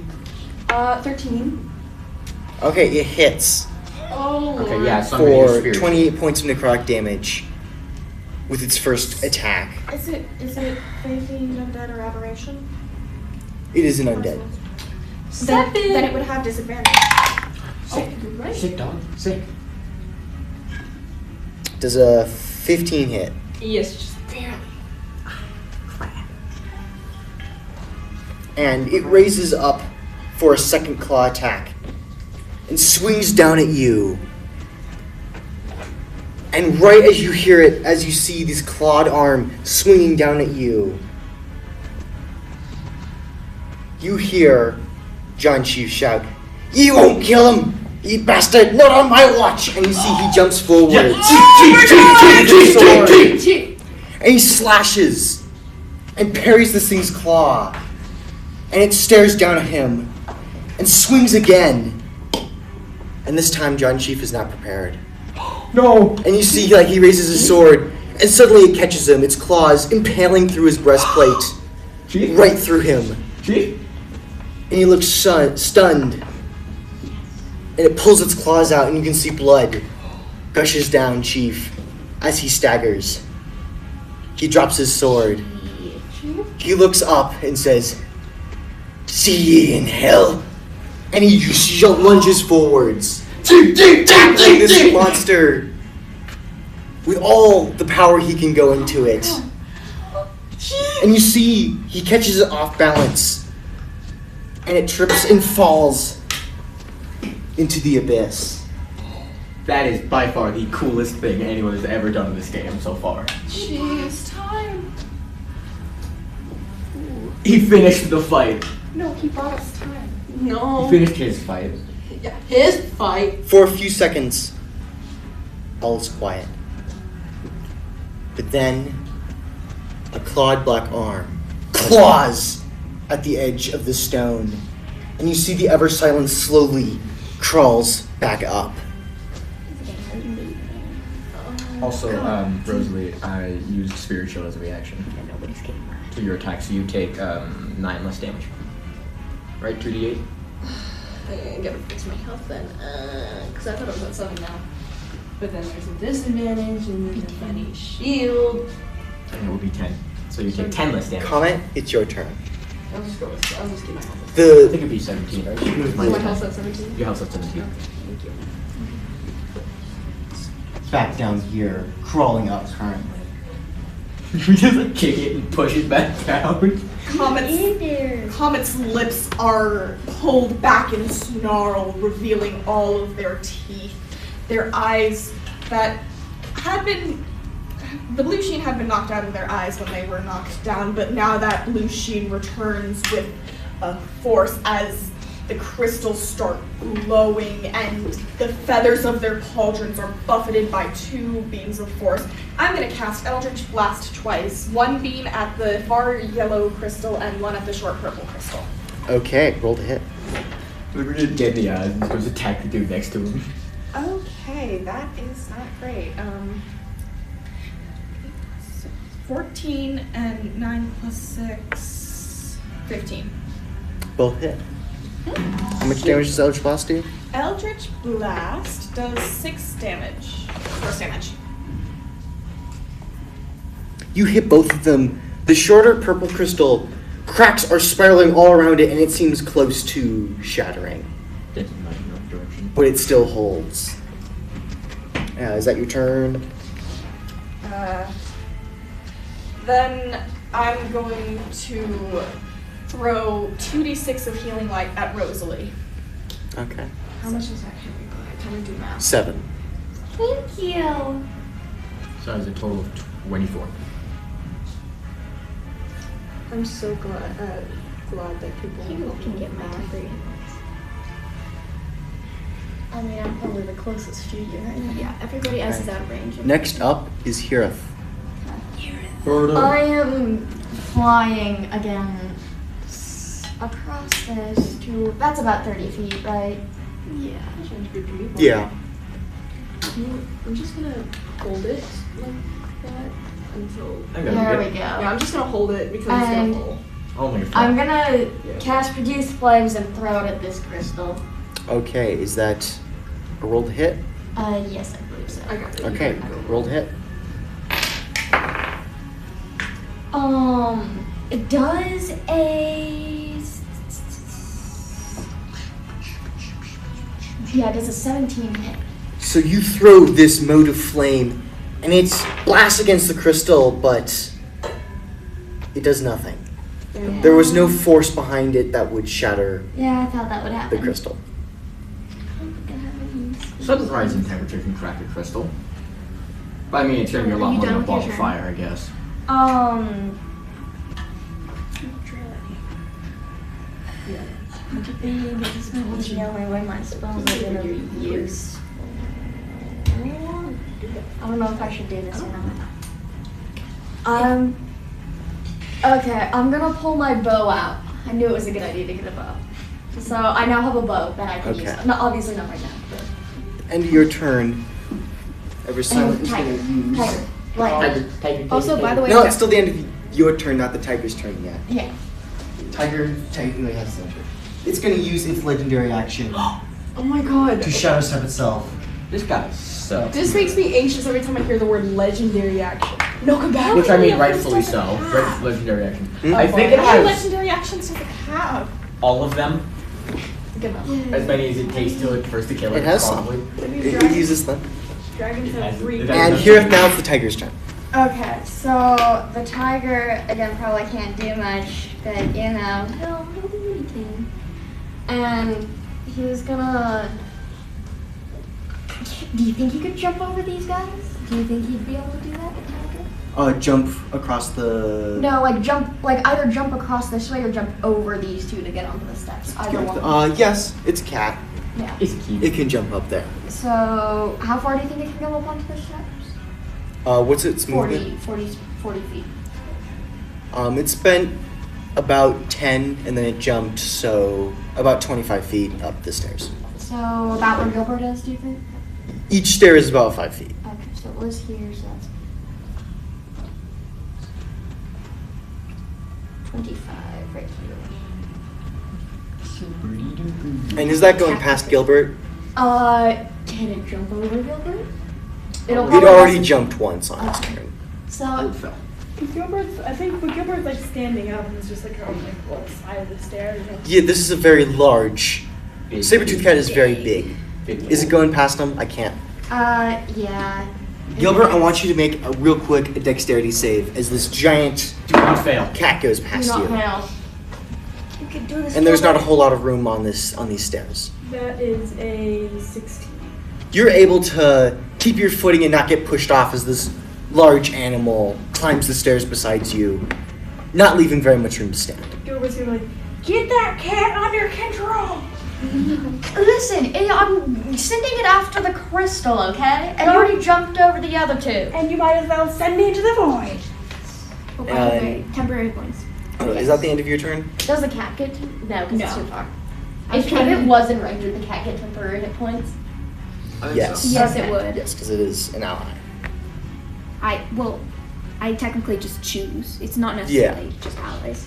13. Okay, it hits Oh, Okay, yeah, so I'm gonna use for Spirit 28 points of necrotic damage with its first attack. Is it facing undead or aberration? It is an undead. Then it would have disadvantage. Sick. right. Sick, dog. Sick. Does a 15 hit? Yes, just barely. And it raises up for a second claw attack and swings down at you. And right as you hear it, as you see this clawed arm swinging down at you, you hear John Chief shout, "You won't kill him, you bastard, not on my watch!" And you see he jumps forward. And he slashes and parries this thing's claw. And it stares down at him and swings again. And this time John Chief is not prepared. No! And you see like he raises his sword and suddenly it catches him, its claws impaling through his breastplate, Chief? right through him. Chief? And he looks stunned. And it pulls its claws out and you can see blood gushes down Chief as he staggers. He drops his sword. Chief? He looks up and says, "See ye in hell." And he just lunges forwards, tackling this monster with all the power he can go into it. And you see, he catches it off balance, and it trips and falls into the abyss. That is by far the coolest thing anyone has ever done in this game so far. Jeez, time. He finished the fight. No, he bought us time. No. He finished his fight. Yeah, his fight. For a few seconds, all is quiet. But then, a clawed black arm claws at the edge of the stone, and you see the ever-silent slowly crawls back up. Also, Rosalie, I used Spirit Shield as a reaction to your attack, so you take 9 less damage. Right, 2d8? I gotta fix my health then, because I thought it was at 7 now. But then there's a disadvantage and then funny shield. And it will be 10. So you take 10 less damage. Comet, it's your turn. I'll just keep my health. I think The it'd be 17, right? You moved My mine to health's 10. at 17? Your health's at 17. Thank you. back down here, crawling up currently. We just like kick it and push it back down. Comet's lips are pulled back in a snarl, revealing all of their teeth. Their eyes that had been... The blue sheen had been knocked out of their eyes when they were knocked down, but now that blue sheen returns with a force as the crystals start glowing and the feathers of their pauldrons are buffeted by two beams of force. I'm going to cast Eldritch Blast twice. One beam at the far yellow crystal and one at the short purple crystal. Okay, roll to hit. We're gonna get in the eyes and goes attack the dude next to him. Okay, that is not great. 14 and 9 plus 6, 15. Both hit. How much damage does Eldritch Blast do? Eldritch Blast does 6 damage. Force damage. You hit both of them. The shorter purple crystal cracks are spiraling all around it, and it seems close to shattering. That's not enough direction. But it still holds. Is that your turn? Then I'm going to throw 2d6 of healing light at Rosalie. Okay. How much is that healing light? Can we do math? 7. Thank you. So that's a total of 24. I'm so glad that people can get my degree. I mean, I'm probably the closest to you right now. Yeah, everybody else is out of range. Next up is Gareth. I am flying again across this to... That's about 30 feet, right? Yeah. Yeah. I'm just gonna hold it like that until... There we go. Yeah, I'm just gonna hold it because And- it's gonna pull. Oh my god. I'm gonna cast Produce Flames and throw it at this crystal. Okay, is that a roll to hit? Yes, I believe so. I got it. Okay, roll to hit. It does a... Yeah, it does a 17 hit. So you throw this mote of flame, and it blasts against the crystal, but it does nothing. Yeah. There was no force behind it that would shatter Yeah, I thought that would the happen. crystal. Sudden rise in temperature can crack a crystal. But I mean, it's gonna be a Are lot you more than done a with ball your of turn? fire, I guess. This is the only way my spells are gonna be used. I don't know if I should do this or not. Okay, I'm gonna pull my bow out. I knew it was a good idea to get a bow. So I now have a bow that I can Okay. use. Not obviously not right now. End of your turn. Ever silent And is going to use. tiger. Like, Also, by the way, No, it's still the end of your turn, not the tiger's turn yet. yeah. Tiger technically has center. It's going to use its legendary action oh my god. to shadow step itself. This guy sucks. This makes me anxious every time I hear the word legendary action. knock him back. Which I mean, rightfully so. Right, legendary action. Hmm? I think it How many has legendary actions does it have? all of them. Good enough. As many as it takes to first to kill it. It has some. probably. It uses them. Dragons It has- have 3. it has- And here now it's the tiger's turn. Okay, so the tiger again probably can't do much, but you know he'll do anything. And he's gonna. Do you think he could jump over these guys? Do you think he'd be able to do that? The tiger? Jump across the. No, like either jump across this way or jump over these two to get onto the steps. Either one. Yes, it's a cat. Yeah. It's key. It can jump up there. So how far do you think it can go up onto the steps? What's its movement? 40 feet. It spent about 10 and then it jumped, so about 25 feet up the stairs. So about where Gilbert is, do you think? Each stair is about 5 feet. Okay, so it was here, so that's 25 right here. And is that going past Gilbert? Can it jump over Gilbert? It already jumped once on its turn. So Gilbert's, I think, but Gilbert's like standing up and it's just like on like one side of the stairs. Yeah, this is a very large. Saber-toothed cat is very big. Is it going past him? I can't. yeah. Gilbert, I want you to make a real quick dexterity save as this giant Do not fail. cat goes Do past not you. fail. You could do this. And there's not a Gilbert. whole lot of room on these stairs. That is a 16. You're able to keep your footing and not get pushed off as this large animal climbs the stairs beside you, not leaving very much room to stand. Gilbert's gonna be like, get that cat under control! Listen, I'm sending it after the crystal, okay? It already jumped over the other two. And you might as well send me into the void. Okay, temporary points. Is that the end of your turn? Does the cat get to? No, because it's No. too far. If it was in range, would the cat get temporary hit points? I think Yes. so. Yes, Okay. it would. Yes, because it is an ally. I technically just choose. It's not necessarily just allies.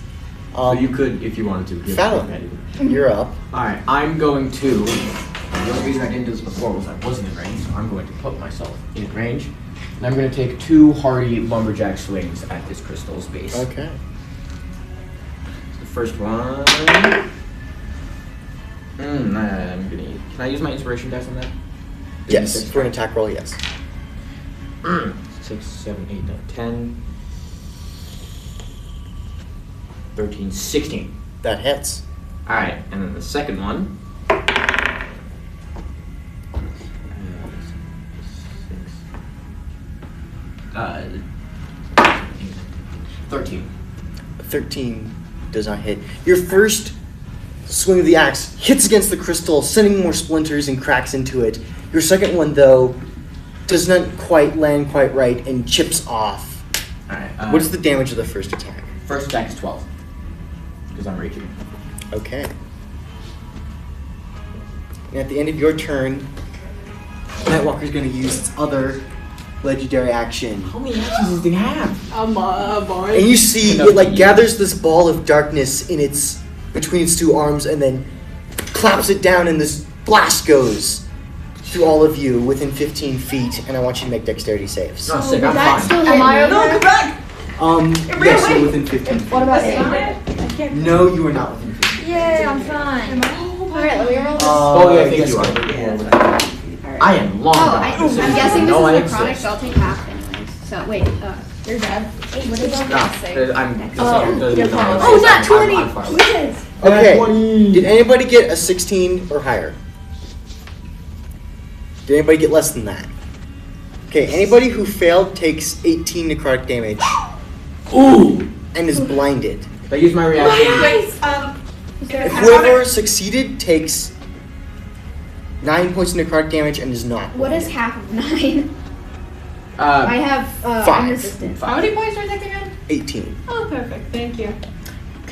So you could, if you wanted to. give Fallon. it. You're up. Alright, I'm going to. The only reason I didn't do this before was I wasn't in range, so I'm going to put myself in range. And I'm going to take 2 hardy lumberjack swings at this crystal's base. Okay. The first one. I'm gonna. Can I use my inspiration dice on that? Yes, for an attack roll, yes. 6, 7, 8, 9, 10, 13, 16. That hits. Alright, and then the second one. 13. 13 does not hit. Your first swing of the axe hits against the crystal, sending more splinters and cracks into it. Your second one, though, does not quite land quite right and chips off. Alright. What is the damage of the first attack? First attack is 12. Because I'm raging. Okay. And at the end of your turn, Nightwalker's going to use its other legendary action. How many actions does it have? And you see it like gathers this ball of darkness in between its two arms and then claps it down and this blast goes through all of you within 15 feet, and I want you to make dexterity saves. Not sick, I'm That's fine. still Am I over? Yes, you're within 15 feet. What about I you? can't. No, you are not within 15 feet. Yay, I'm fine. Alright, let me roll this. Oh, yeah, I think yes, you are. yeah. I am long. I'm guessing this No, I is necrotic, exist. so I'll take half anyways. So, wait, You're dead. what is that? No, I'm. you're fine. Oh, not 20! I'm far away. Okay, did anybody get a 16 or higher? Did anybody get less than that? Okay, anybody who failed takes 18 necrotic damage. Ooh! And is blinded. Did I use my reaction? Wait, Whoever succeeded takes 9 points of necrotic damage and is not. What is half of 9? I have 5. resistance. How many points are they again? 18. Oh, perfect. Thank you.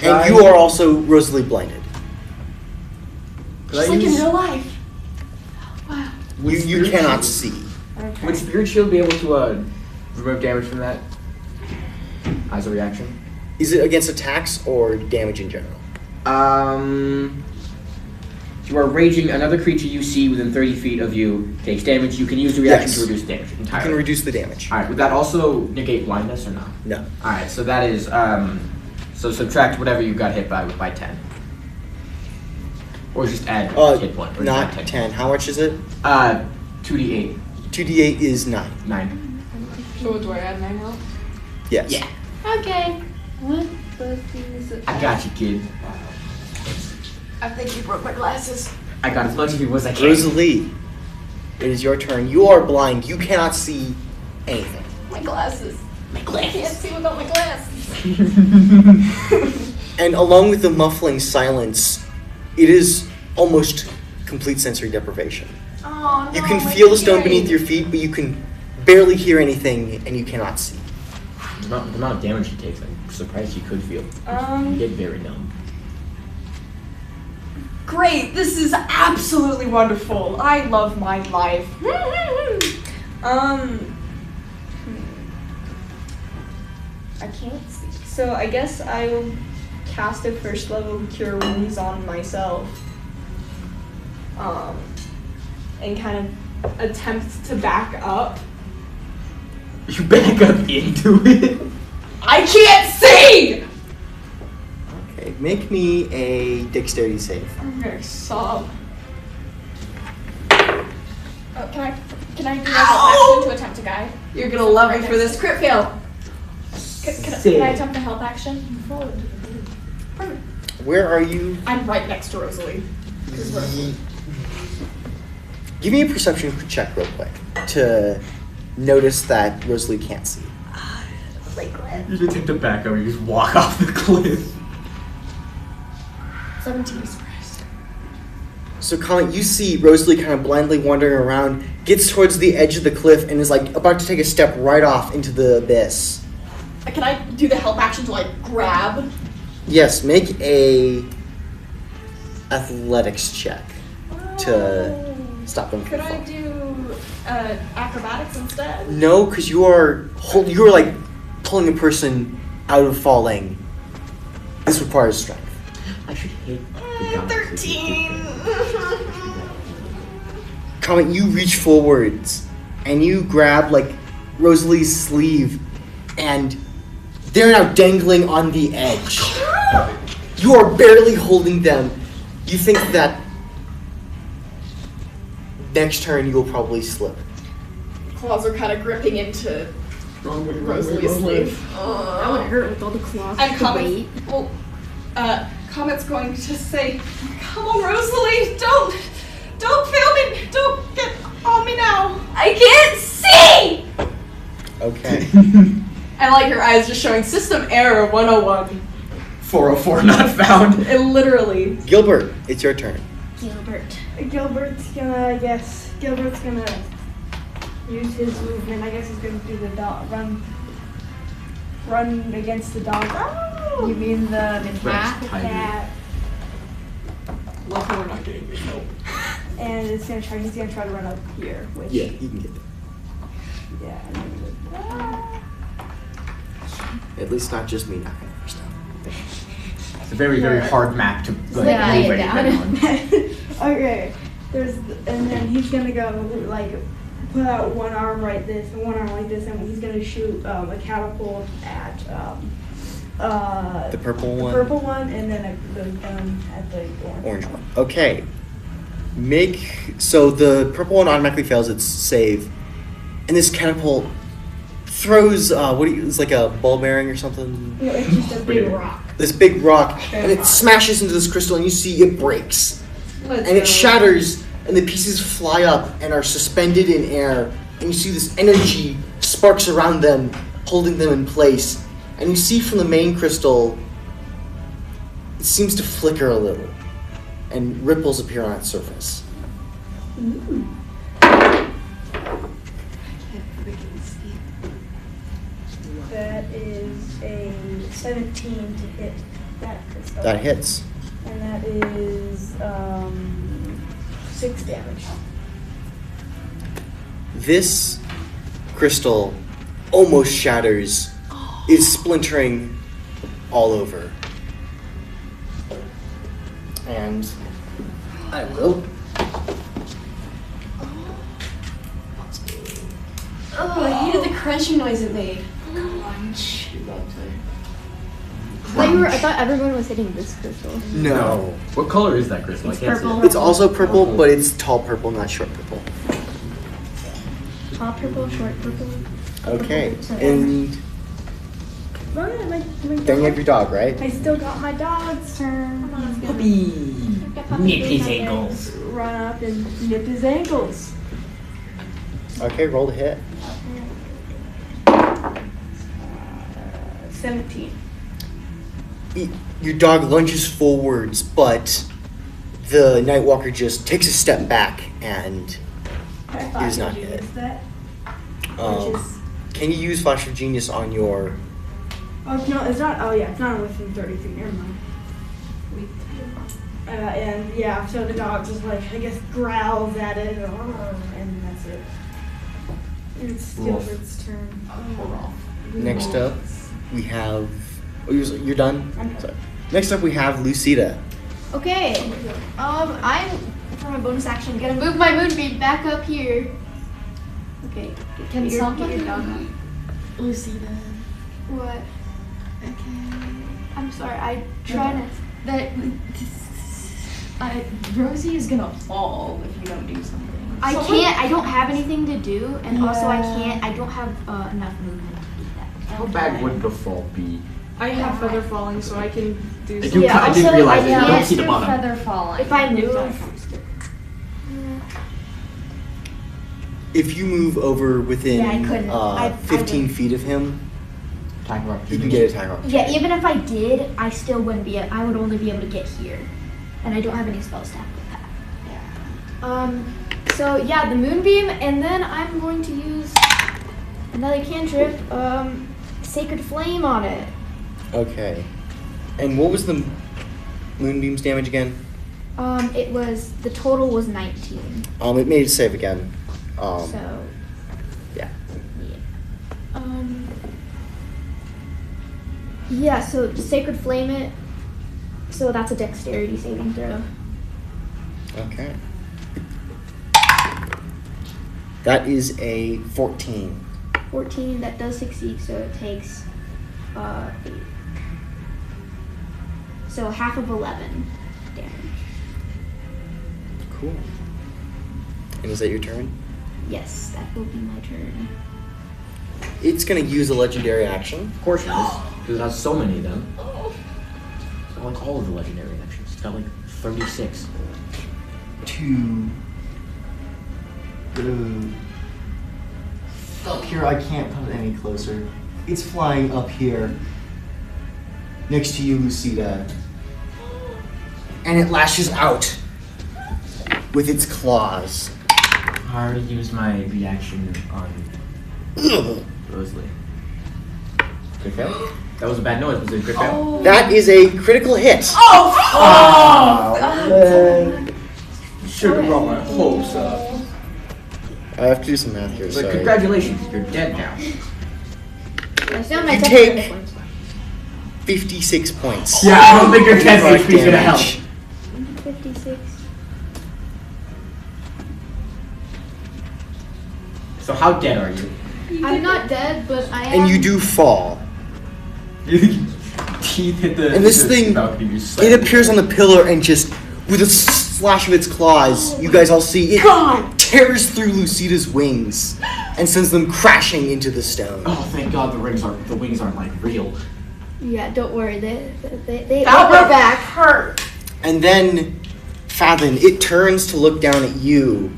And you are also rosily blinded. Just like in real life. You cannot see. Would Spirit Shield be able to remove damage from that as a reaction? Is it against attacks or damage in general? You are raging. Another creature you see within 30 feet of you takes damage. You can use the reaction Yes. to reduce damage You entirely. can reduce the damage. All right. Would that also negate blindness or no? No. All right. So that is so subtract whatever you got hit by 10, or just add hit point. Or Not just add 10. How much is it? 2d8. 2d8 is 9. 9. So do I add 9 health? Yes. Yeah. Okay. 1 plus 2 I got you, kid. I think you broke my glasses. I got as much of you as I can. Rosalie, it is your turn. You are blind. You cannot see anything. My glasses. I can't see without my glasses. And along with the muffling silence, it is almost complete sensory deprivation. Oh no. You can feel the stone beneath your feet, but you can barely hear anything, and you cannot see. The amount of damage he takes, I'm surprised you could feel. You get very numb. Great, this is absolutely wonderful. I love my life. I can't see. So I guess I will cast a first level cure wounds on myself. And kind of attempt to back up. You back up into it? I can't see! Okay, make me a dexterity save. I'm gonna sob. Oh, can I do that action to attempt to guide? You're gonna love me for this crit fail. Can I attempt the help action? Where are you? I'm right next to Rosalie. Give me a perception check real quick to notice that Rosalie can't see. You just take the back up, you just walk off the cliff. 17. So, Colin, you see Rosalie kind of blindly wandering around, gets towards the edge of the cliff, and is like about to take a step right off into the abyss. Can I do the help action to like grab? Yes, make a athletics check to stop them from Could I falling. do acrobatics instead? No, because you are like pulling a person out of falling. This requires strength. I should hate the guy. 13. Comet, you reach forwards and you grab like Rosalie's sleeve, and they're now dangling on the edge. You are barely holding them. You think that next turn you will probably slip. Claws are kind of gripping into Rosalie's sleeve. That would hurt with all the claws. And the Comet's, weight. Comet's going to say, "Come on, Rosalie, don't fail me, don't get on me now." I can't see! Okay. I like her eyes just showing system error 101. 404 not found. And literally. Gilbert, it's your turn. Gilbert's gonna use his movement. I guess he's gonna do the dog run against the dog. Oh! You mean the cat? Cat. Love how we're not getting this help. And he's gonna try to run up here. Which, Yeah, you can get it. Yeah. And I'm gonna, At least not just me knocking over stuff. It's a very, very hard map to like, Yeah, move yeah. anything on. okay. And then he's gonna go like put out one arm like this and one arm like this, and he's gonna shoot a catapult at The purple one? The purple one, and then the gun at the Orange one. Okay. So the purple one automatically fails its save, and this catapult throws it's like a ball bearing or something. No, it's just a big rock. This big rock, and it smashes into this crystal, and you see it breaks, and it shatters, and the pieces fly up and are suspended in air, and you see this energy sparks around them, holding them in place, and you see from the main crystal, it seems to flicker a little, and ripples appear on its surface. That is a 17 to hit that crystal. That hits. And that is 6 damage. This crystal almost shatters, is splintering all over. And I will. Oh, I hated the crunching noise it made. I thought everyone was hitting this crystal. No. What color is that crystal? It's I can't see purple. it. It's also purple, but it's tall purple, not short purple. Tall purple, short purple. Okay. So- And then you have your dog, right? I still got my dog's turn. He's gonna Nip his ankles. run up and nip his ankles. Okay, roll to hit. 17. Your dog lunges forwards, but the Nightwalker just takes a step back and I It thought is not you hit. used that. um, Which is, can you use Flash of Genius on your... oh no, it's not. Oh yeah, it's not within 30 feet. Never mind. And yeah, so the dog just like I guess growls at it, and that's it. And it's still Wolf. its turn. Next up, we have... Oh, you're done? I'm done. Sorry. Next up, we have Lucida. Okay. I'm for my bonus action gonna move my moonbeam back up here. Okay. Can Get your somebody dog up. Lucida? What? Okay. I'm sorry. I try to. That Rosie is gonna fall if you don't do something. I Someone- can't. I don't have anything to do, and also I Yeah. can't. I don't have enough movement to do that. How bad would the fall be? I have feather falling, so I can do I, something. do, I didn't also, realize I it. You don't can't see the bottom. feather falling. If I move, If you move over within Yeah, I couldn't. I 15 would. feet of him, Attack of you opportunity. can get attack opportunity. yeah. Even if I did, I still wouldn't be. I would only be able to get here, and I don't have any spell stack with that. So yeah, the moonbeam, and then I'm going to use another cantrip, Sacred Flame on it. Okay. And what was the Moonbeam's damage again? It was the total was 19. It made it save again. So Yeah. yeah. So Sacred Flame it. So that's a Dexterity saving throw. Okay. That is a 14. 14. That does succeed. So it takes 8. So half of 11 damage. Cool. And is that your turn? Yes, that will be my turn. It's gonna use a legendary action. Of course it is, because it has so many of them. I like all of the legendary actions. It's got like 36. To up here, I can't put it any closer. It's flying up here, next to you, Lucida. And it lashes out with its claws. I already used my reaction on Rosalie. Crit fail? That was a bad noise. Was it a crit fail? That is a critical hit. Should have brought my hopes up. I have to do some math here. But Sorry. congratulations, you're dead now. I still have my You attack take- points. 56 points. Yeah, I don't think your 10 Necrotic HP is gonna help. damage. 56. So how dead are you? I'm not dead, but I am. And you do fall. Teeth hit the. And this the thing, balcony, you just it appears on the pillar and just, with a slash of its claws, you guys all see it tears through Lucida's wings and sends them crashing into the stone. Oh, thank God the wings aren't like real. Yeah, don't worry. They go Albert back. hurt. And then, Fathom, it turns to look down at you,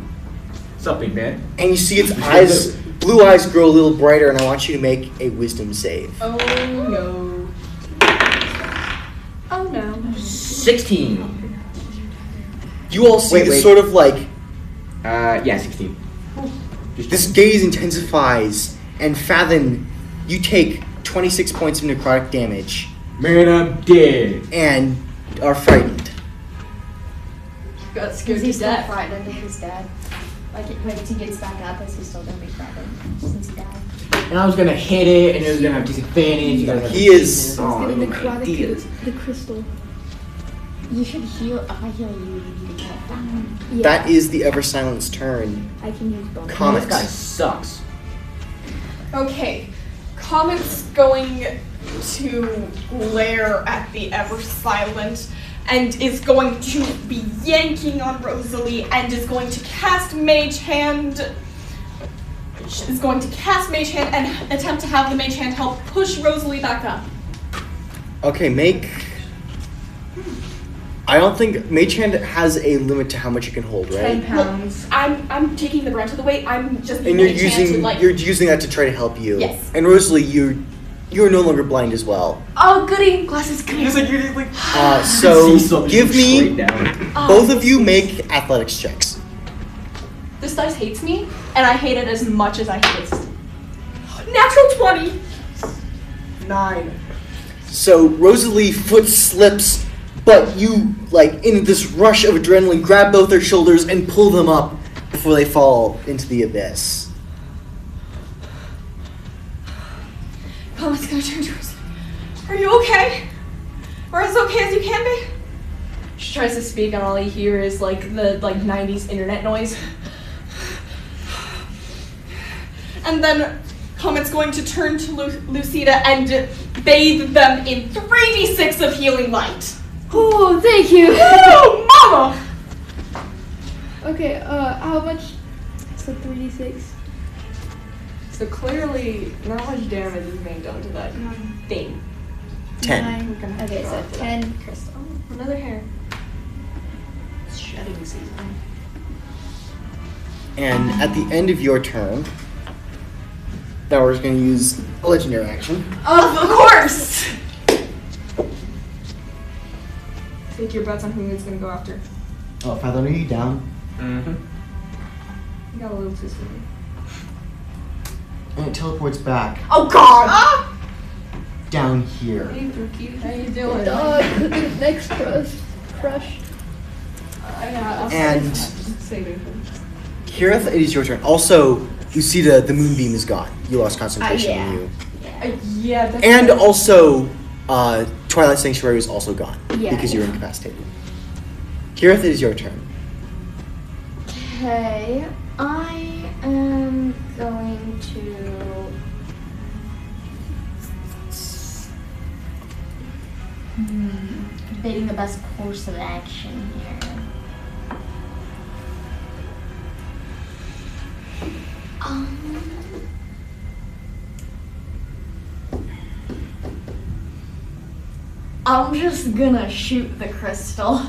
What's up, big man? and you see its eyes, blue eyes grow a little brighter, and I want you to make a wisdom save. Oh no. Oh no. 16. You all see Wait, this wait. sort of like, Yeah, 16. this gaze intensifies, and Fathom, you take 26 points of necrotic damage Man, I'm dead. and are frightened. Got scared Is to he still death. frightened of his dad? Like, once he gets back up, is he still gonna be frightened since he died? And I was gonna hit it, and it was gonna have disadvantage. You guys have He is- Oh, It's my gonna necrotic ideas. the crystal. You should heal. If I heal you, you need to heal them. Yeah. That is the Ever Silent's turn. I can use bonus. Comet. This guy sucks. Okay, Comet's going to glare at the Ever Silent and is going to be yanking on Rosalie and is going to cast Mage Hand. Is going to cast Mage Hand and attempt to have the Mage Hand help push Rosalie back up. Okay, make. I don't think Mage Hand has a limit to how much you can hold, right? 10 pounds. I'm taking the brunt of the weight. I'm just And you're Mage Hand to, like, you're using that to try to help you. Yes. And Rosalie, you're no longer blind as well. Oh, goody. Glasses, come here. So Cecil give straight me down. both of you make athletics checks. This dice hates me, and I hate it as much as I hate it. Natural 20. 9. So Rosalie foot slips, but you, like, in this rush of adrenaline, grab both their shoulders and pull them up before they fall into the abyss. Comet's gonna turn to us. Are you okay? Or as okay as you can be? She tries to speak, and all I hear is like the 90s internet noise. And then Comet's going to turn to Lucida and bathe them in 3d6 of healing light. Oh, thank you. Oh, mama! Okay, how much? So 3d6. So clearly, not much damage is being done to that thing. 10. Okay, so 10 crystal. Another hair. It's shedding season. And at the end of your turn, now we're going to use a legendary action. Of course! Take your bets on who it's gonna go after. Oh, if I let you down. Mm-hmm. You got a little too soon. And it teleports back Oh god! down here. Hey, Brookie, how you doing? Next crush. Yeah, I'll And saving him. Gareth, it is your turn. Also, you see the moonbeam is gone. You lost concentration yeah. on you. Yeah, that's And right. also, Twilight Sanctuary is also gone Yeah, because you're incapacitated. Gareth, it is your turn. Okay, I am going to. Debating the best course of action here. I'm just gonna shoot the crystal.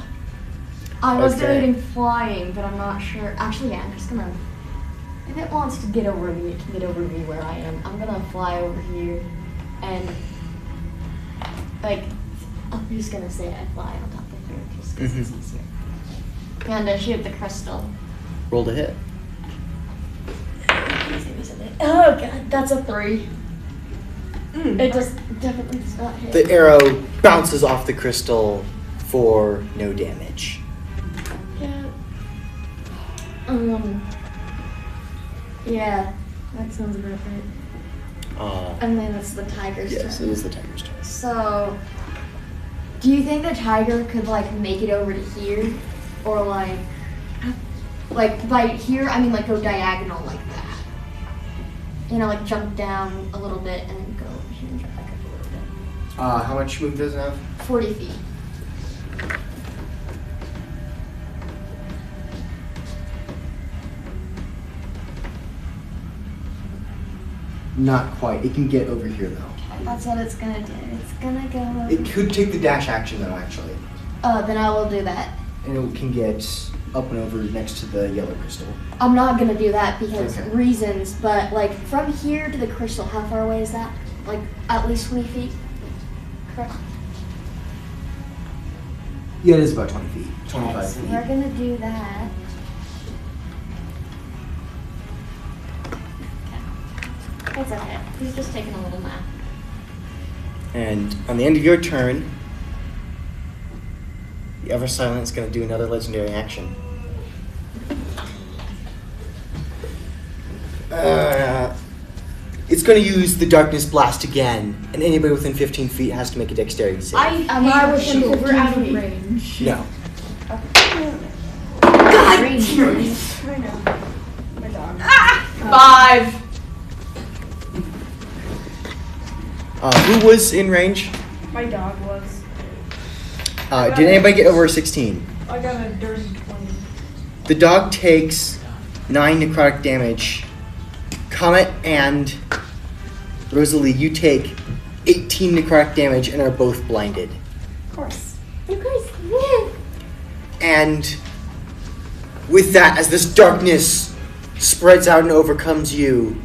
I was Okay. debating flying, but I'm not sure. Actually, yeah, I'm just gonna. If it wants to get over me, it can get over me where I am. I'm gonna fly over here, and like, I'm just gonna say I fly on top of here just because it's easier. And shoot the crystal. Roll to hit. Oh god, that's a 3. It just definitely does not hit. The arrow bounces off the crystal for no damage. Yeah. Yeah, that sounds about right. And then it's the tiger's Yes, turn. it is the tiger's turn. So, do you think the tiger could like make it over to here, or like by here? I mean, like go diagonal like that. You know, like jump down a little bit and then go over here and jump back up a little bit. How much move does it have? 40 feet. Not quite. It can get over here though. That's what it's gonna do. It's gonna go over. It could take the dash action though, actually. Then I will do that. And it can get up and over next to the yellow crystal. I'm not gonna do that because Okay. reasons, but like from here to the crystal, how far away is that? Like at least 20 feet? Correct? Yeah, it is about 20 feet. 25 Okay, so feet. we're gonna do that. Okay. It's okay. He's just taking a little nap. And on the end of your turn, the Ever Silent is going to do another legendary action. it's going to use the darkness blast again, and anybody within 15 feet has to make a dexterity save. I was super out of range. No. God! Range. I know. My dog. 5. Who was in range? My dog was. Did anybody get over a 16? I got a dirty 20. The dog takes 9 necrotic damage. Comet and Rosalie, you take 18 necrotic damage and are both blinded. Of course. Of course. And with that, as this darkness spreads out and overcomes you,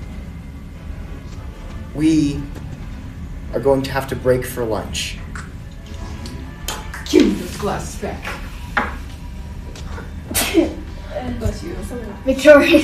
we are going to have to break for lunch. Give me those glasses back. Bless you. Victoria.